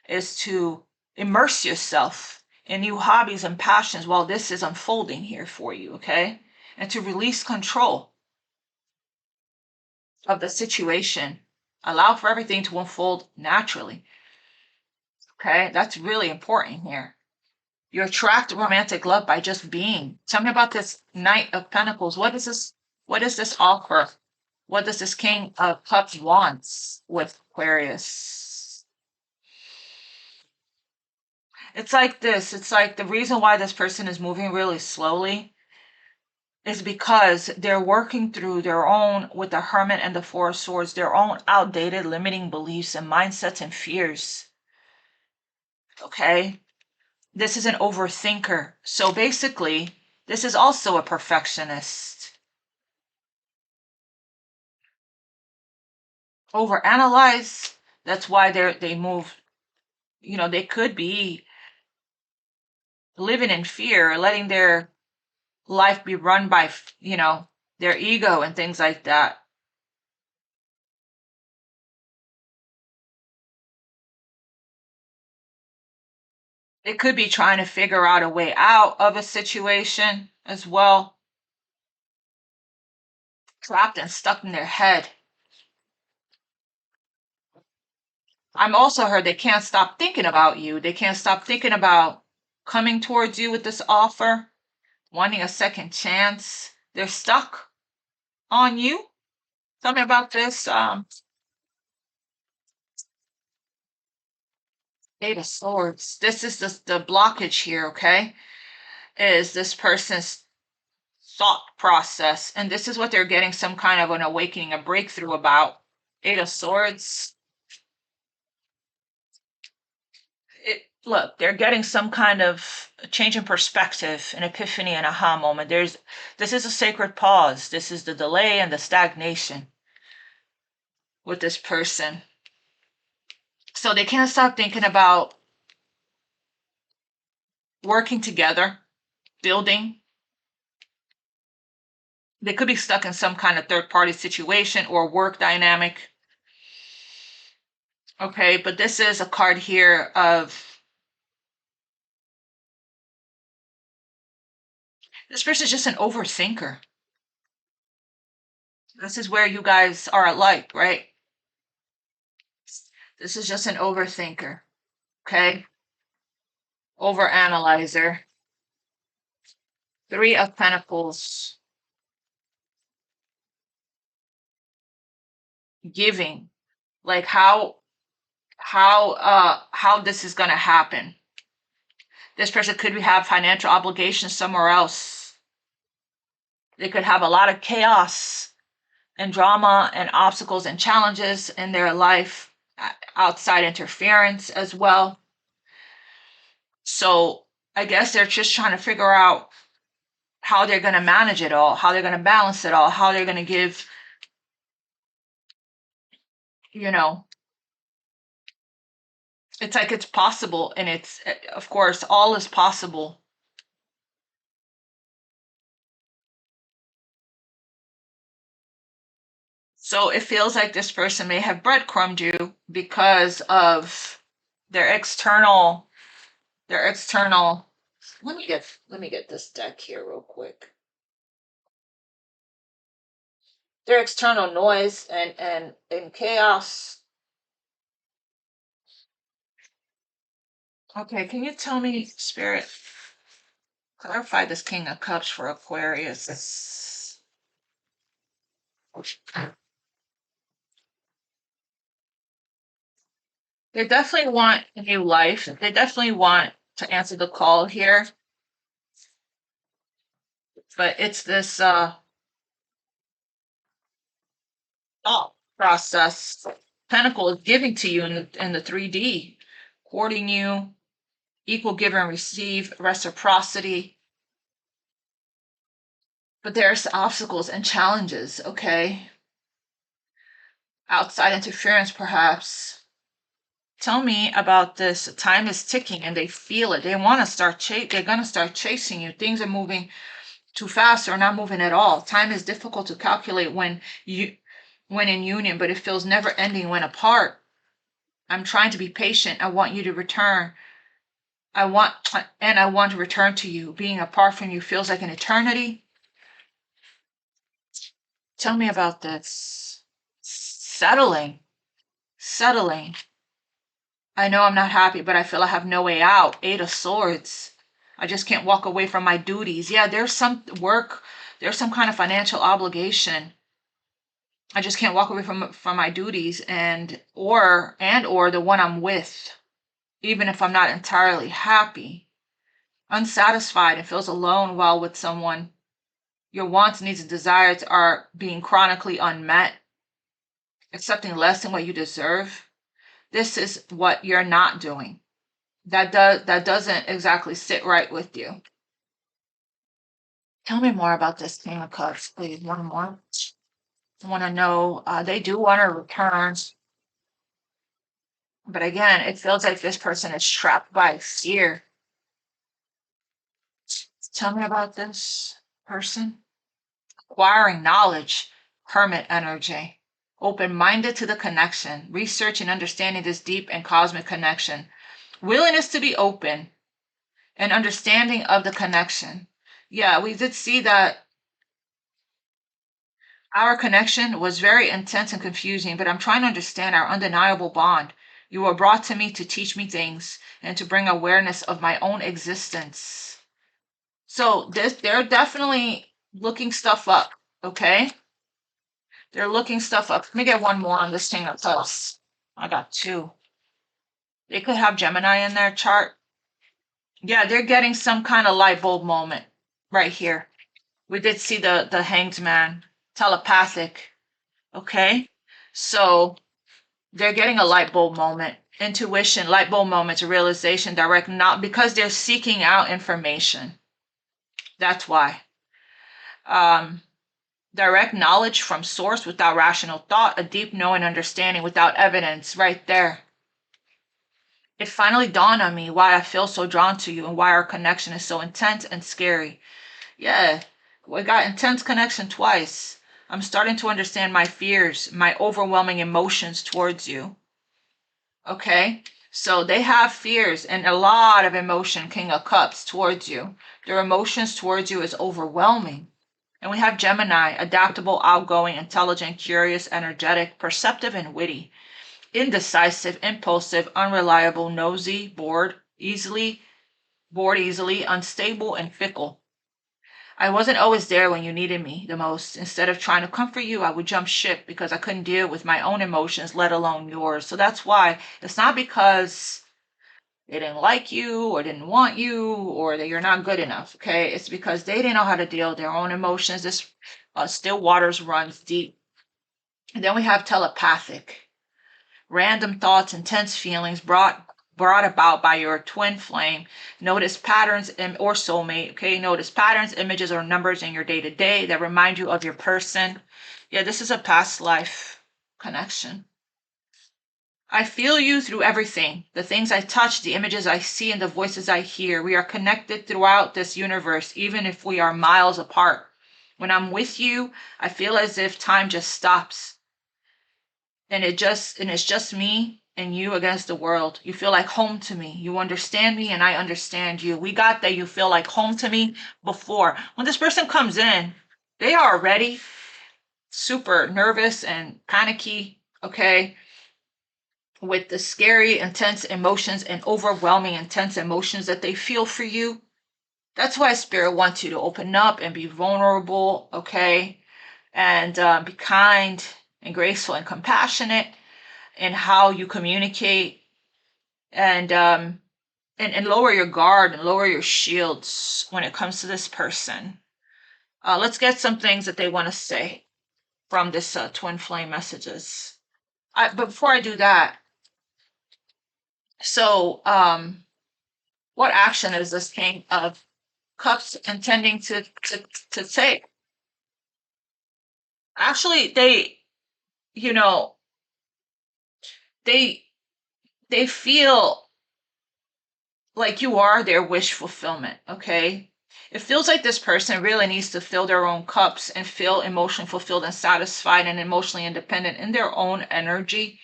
is to immerse yourself in new hobbies and passions while this is unfolding here for you, okay? and to release control of the situation. Allow for everything to unfold naturally. Okay, that's really important here. You attract romantic love by just being. Tell me about this Knight of Pentacles. What is this? What does this offer? What does this King of Cups wants with Aquarius? It's like this. It's like the reason why this person is moving really slowly is because they're working through their own, with the Hermit and the Four of Swords, their own outdated limiting beliefs and mindsets and fears. Okay? This is an overthinker. So basically, this is also a perfectionist. Overanalyze. That's why they move. You know, they could be living in fear, letting their life be run by, you know, their ego and things like that. They could be trying to figure out a way out of a situation as well. Trapped and stuck in their head. I'm also heard they can't stop thinking about you. They can't stop thinking about coming towards you with this offer, wanting a second chance. They're stuck on you. Tell me about this Eight of Swords. This is the blockage here, okay? Is this person's thought process. And this is what they're getting some kind of an awakening, a breakthrough about. Eight of Swords. Look, they're getting some kind of change in perspective, an epiphany, an aha moment. This is a sacred pause. This is the delay and the stagnation with this person. So they can't stop thinking about working together, building. They could be stuck in some kind of third-party situation or work dynamic. Okay, but this is a card here of this person is just an overthinker. This is where you guys are alike, right? This is just an overthinker, okay? Overanalyzer. Three of Pentacles. Giving. Like how this is gonna happen. This person could have financial obligations somewhere else. They could have a lot of chaos and drama and obstacles and challenges in their life, outside interference as well. So I guess they're just trying to figure out how they're going to manage it all, how they're going to balance it all, how they're going to give, you know, it's like it's possible. And it's, of course, all is possible. So it feels like this person may have breadcrumbed you because of their external, let me get this deck here real quick. Their external noise and chaos. Okay, can you tell me, Spirit, clarify this King of Cups for Aquarius? They definitely want a new life. They definitely want to answer the call here. But it's this thought process. Pentacle is giving to you in the 3D, courting you, equal give and receive, reciprocity. But there's obstacles and challenges, okay? Outside interference, perhaps. Tell me about this. Time is ticking and they feel it. They want to start they're going to start chasing you. Things are moving too fast or not moving at all. Time is difficult to calculate when in union, but it feels never ending when apart. I'm trying to be patient. I want you to return. I want to return to you. Being apart from you feels like an eternity. Tell me about this. Settling. Settling. I know I'm not happy, but I feel I have no way out. Eight of Swords. I just can't walk away from my duties. Yeah, there's some work, there's some kind of financial obligation. I just can't walk away from my duties and or the one I'm with, even if I'm not entirely happy. Unsatisfied and feels alone while with someone. Your wants, needs, and desires are being chronically unmet, accepting less than what you deserve. This is what you're not doing. That doesn't exactly sit right with you. Tell me more about this King of Cups, please. One more. I want to know. They do want to return, but again, it feels like this person is trapped by fear. Tell me about this person. Acquiring knowledge, hermit energy. Open-minded to the connection, research and understanding this deep and cosmic connection. Willingness to be open and understanding of the connection. Yeah, we did see that our connection was very intense and confusing, but I'm trying to understand our undeniable bond. You were brought to me to teach me things and to bring awareness of my own existence. So they're definitely looking stuff up, okay? They're looking stuff up. Let me get one more on this King of Cups. I got two. They could have Gemini in their chart. Yeah, they're getting some kind of light bulb moment right here. We did see the Hanged Man, telepathic. Okay, so they're getting a light bulb moment, intuition, light bulb moments, realization, direct, not because they're seeking out information. That's why. Direct knowledge from source without rational thought, a deep knowing understanding without evidence, right there. It finally dawned on me why I feel so drawn to you and why our connection is so intense and scary. Yeah, we got intense connection twice. I'm starting to understand my fears, my overwhelming emotions towards you. Okay, so they have fears and a lot of emotion, King of Cups, towards you. Their emotions towards you is overwhelming. And we have Gemini, adaptable, outgoing, intelligent, curious, energetic, perceptive, and witty. Indecisive, impulsive, unreliable, nosy, bored easily, unstable, and fickle. I wasn't always there when you needed me the most. Instead of trying to comfort you, I would jump ship because I couldn't deal with my own emotions, let alone yours. So that's why it's not because they didn't like you or didn't want you or that you're not good enough, okay? It's because they didn't know how to deal with their own emotions. This still waters runs deep. And then we have telepathic. Random thoughts, intense feelings brought about by your twin flame. Notice patterns or soulmate. Okay, notice patterns, images, or numbers in your day-to-day that remind you of your person. Yeah, this is a past life connection. I feel you through everything. The things I touch, the images I see, and the voices I hear. We are connected throughout this universe, even if we are miles apart. When I'm with you, I feel as if time just stops. And it's just me and you against the world. You feel like home to me. You understand me and I understand you. We got that you feel like home to me before. When this person comes in, they are already super nervous and panicky, okay? With the scary, intense emotions and overwhelming, intense emotions that they feel for you. That's why Spirit wants you to open up and be vulnerable, okay? And be kind and graceful and compassionate in how you communicate and lower your guard and lower your shields when it comes to this person. Let's get some things that they want to say from this twin flame messages. But before I do that, so what action is this King of Cups intending to take? Actually, you know, they they feel like you are their wish fulfillment, okay? It feels like this person really needs to fill their own cups and feel emotionally fulfilled and satisfied and emotionally independent in their own energy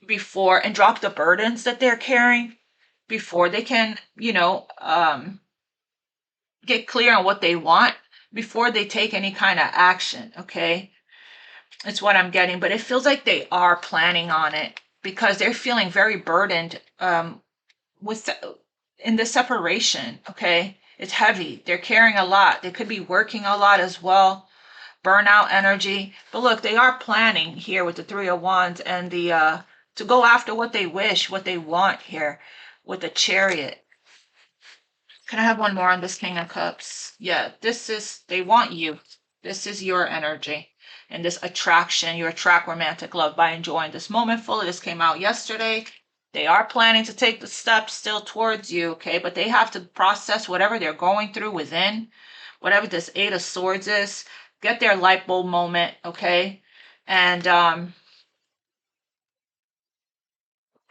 before and drop the burdens that they're carrying before they can, get clear on what they want. before they take any kind of action, okay? It's what I'm getting, but it feels like they are planning on it because they're feeling very burdened with in the separation, okay? It's heavy. They're carrying a lot. They could be working a lot as well. Burnout energy. But look, they are planning here with the Three of Wands and the to go after what they wish, what they want here with the Chariot. Can I have one more on this King of Cups? Yeah, this is, they want you. This is your energy and this attraction. You attract romantic love by enjoying this moment fully. This came out yesterday. They are planning to take the steps still towards you, okay? But they have to process whatever they're going through within, whatever this Eight of Swords is, get their light bulb moment, okay? And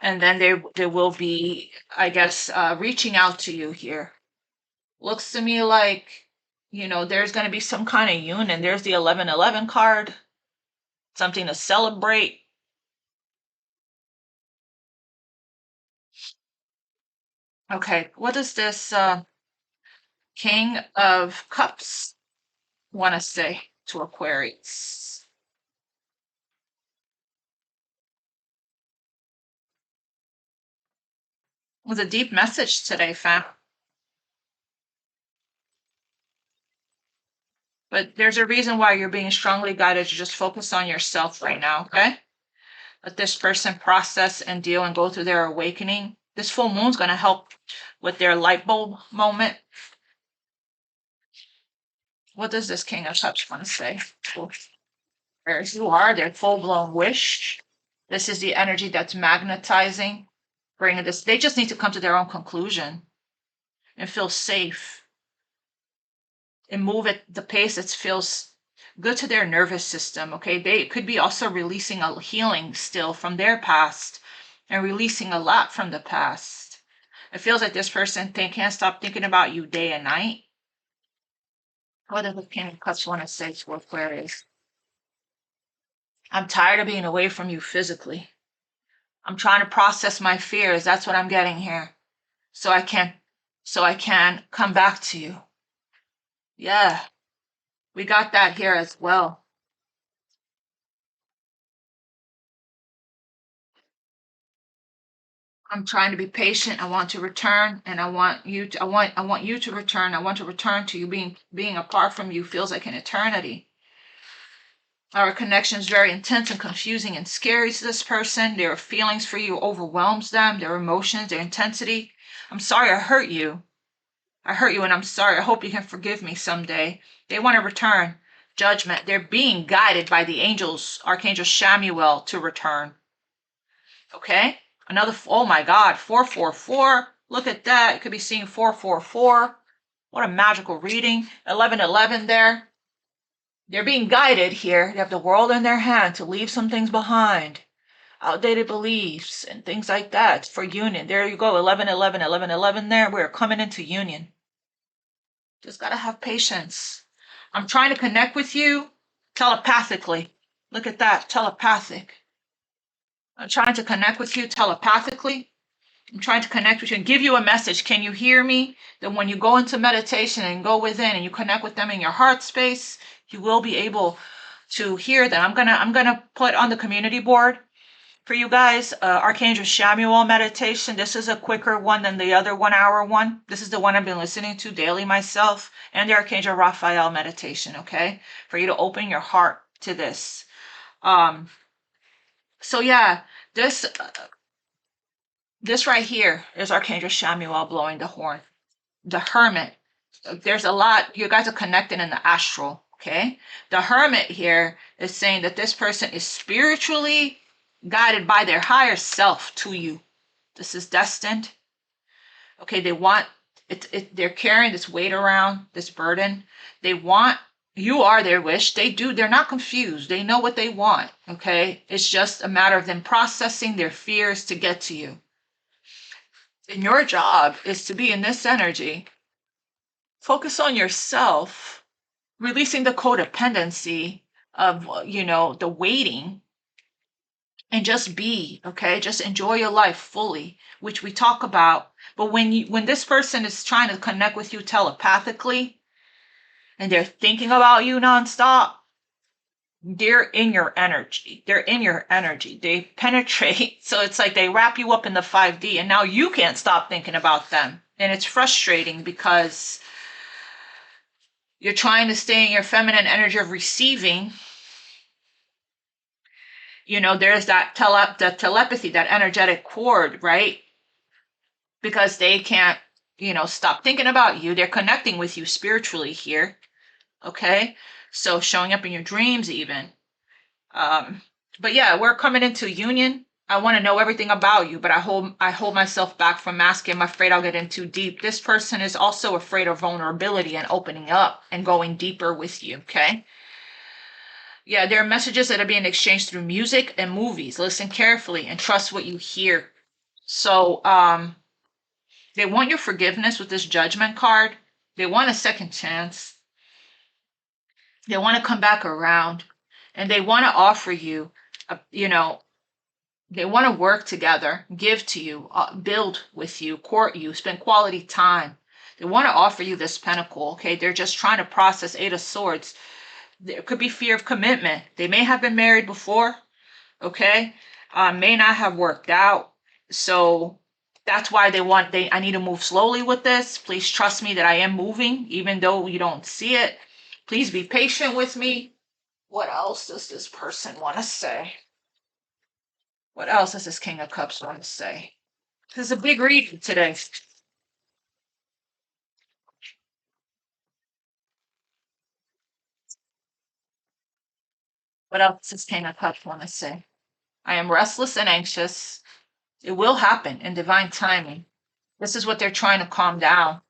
then they will be, I guess, reaching out to you here. Looks to me like, there's going to be some kind of union. There's the 1111 card, something to celebrate. Okay, what does this King of Cups want to say to Aquarius? It was a deep message today, fam. But there's a reason why you're being strongly guided to just focus on yourself right now, okay? Let this person process and deal and go through their awakening. This full moon's going to help with their light bulb moment. What does this King of Cups want to say? Whereas you are their full-blown wish. This is the energy that's magnetizing, bringing this. They just need to come to their own conclusion and feel safe and move at the pace that feels good to their nervous system, okay? They could be also releasing a healing still from their past and releasing a lot from the past. It feels like this person can't stop thinking about you day and night. What does the King of Cups want to say to Aquarius? I'm tired of being away from you physically. I'm trying to process my fears. That's what I'm getting here. So I can come back to you. Yeah, we got that here as well. I'm trying to be patient. I want to return, and I want you to return. I want to return to you. Being apart from you feels like an eternity. Our connection is very intense and confusing and scary to this person. Their feelings for you overwhelms them, their emotions, their intensity. I'm sorry I hurt you. I hurt you and I'm sorry. I hope you can forgive me someday. They want to return. Judgment. They're being guided by the angels, Archangel Shamuel, to return. Okay? Oh my God, 444. Look at that. You could be seeing 444. What a magical reading. 1111 there. They're being guided here. They have the world in their hand to leave some things behind. Outdated beliefs and things like that for union. There you go. 1111, 1111 there. We're coming into union. Just got to have patience. I'm trying to connect with you telepathically. Look at that. Telepathic. I'm trying to connect with you telepathically. I'm trying to connect with you and give you a message. Can you hear me? Then when you go into meditation and go within and you connect with them in your heart space, you will be able to hear them. I'm gonna put on the community board for you guys Archangel Shamuel meditation. This is a quicker one than the other 1 hour one. This is the one I've been listening to daily myself, and the Archangel Raphael meditation. Okay, for you to open your heart to this. So yeah, this right here is Archangel Shamuel blowing the horn. The Hermit. There's a lot. You guys are connected in the astral. Okay. The Hermit here is saying that this person is spiritually guided by their higher self to you. This is destined. Okay. They want it. They're carrying this weight around, this burden. They want, you are their wish. They do. They're not confused. They know what they want. Okay. It's just a matter of them processing their fears to get to you. And your job is to be in this energy. Focus on yourself, releasing the codependency of, the waiting, and just be, okay? Just enjoy your life fully, which we talk about. But when this person is trying to connect with you telepathically, and they're thinking about you nonstop, they're in your energy. They're in your energy. They penetrate. So it's like they wrap you up in the 5D, and now you can't stop thinking about them. And it's frustrating because you're trying to stay in your feminine energy of receiving. You know, there's that telepathy, that energetic cord, right? Because they can't, stop thinking about you. They're connecting with you spiritually here. Okay. So showing up in your dreams even. But yeah, we're coming into union. I want to know everything about you, but I hold myself back from asking. I'm afraid I'll get in too deep. This person is also afraid of vulnerability and opening up and going deeper with you. Okay. Yeah, there are messages that are being exchanged through music and movies. Listen carefully and trust what you hear. So, they want your forgiveness with this judgment card. They want a second chance. They want to come back around, and they want to offer you, they want to work together, give to you, build with you, court you, spend quality time. They want to offer you this pentacle. Okay, they're just trying to process Eight of Swords. There could be fear of commitment. They may have been married before. Okay, may not have worked out. So that's why I need to move slowly with this. Please trust me that I am moving, even though you don't see it. Please be patient with me. What else does this person want to say? What else does this King of Cups want to say? This is a big reading today. What else does this King of Cups want to say? I am restless and anxious. It will happen in divine timing. This is what they're trying to calm down.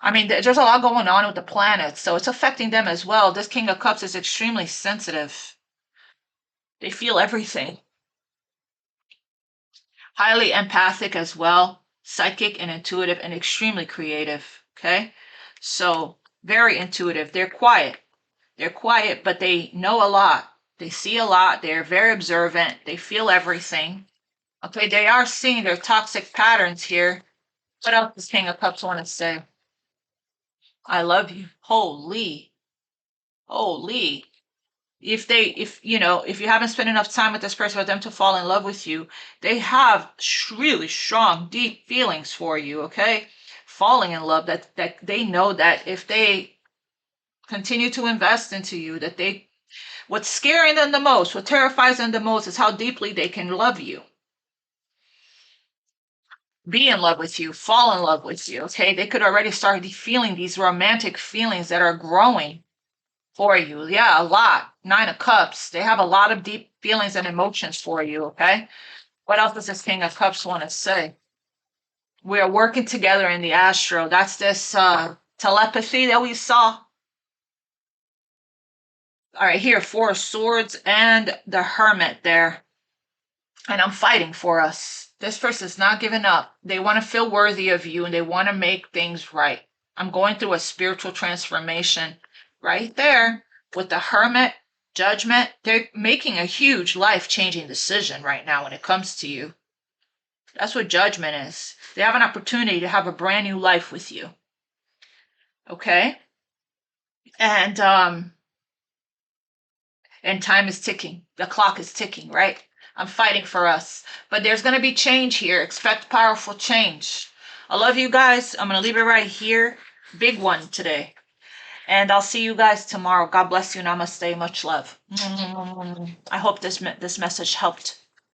I mean, there's a lot going on with the planets, so it's affecting them as well. This King of Cups is extremely sensitive. They feel everything. Highly empathic as well, psychic and intuitive and extremely creative. Okay. So very intuitive. They're quiet. They're quiet, but they know a lot. They see a lot. They're very observant. They feel everything. Okay. They are seeing their toxic patterns here. What else does King of Cups want to say? I love you. Holy. Holy. If you haven't spent enough time with this person for them to fall in love with you, they have really strong, deep feelings for you. Okay, falling in love, that they know that if they continue to invest into you, what's scaring them the most, what terrifies them the most, is how deeply they can love you, be in love with you, fall in love with you. Okay, they could already start feeling these romantic feelings that are growing for you. Yeah, a lot. Nine of Cups. They have a lot of deep feelings and emotions for you. Okay. What else does this King of Cups want to say? We are working together in the astro. That's this telepathy that we saw. All right, here, Four of Swords and the Hermit there. And I'm fighting for us. This person's not giving up. They want to feel worthy of you, and they want to make things right. I'm going through a spiritual transformation right there with the Hermit, Judgment. They're making a huge life-changing decision right now when it comes to you. That's what Judgment is. They have an opportunity to have a brand new life with you. Okay? And time is ticking. The clock is ticking, right? I'm fighting for us. But there's going to be change here. Expect powerful change. I love you guys. I'm going to leave it right here. Big one today. And I'll see you guys tomorrow. God bless you. Namaste. Much love. I hope this message helped.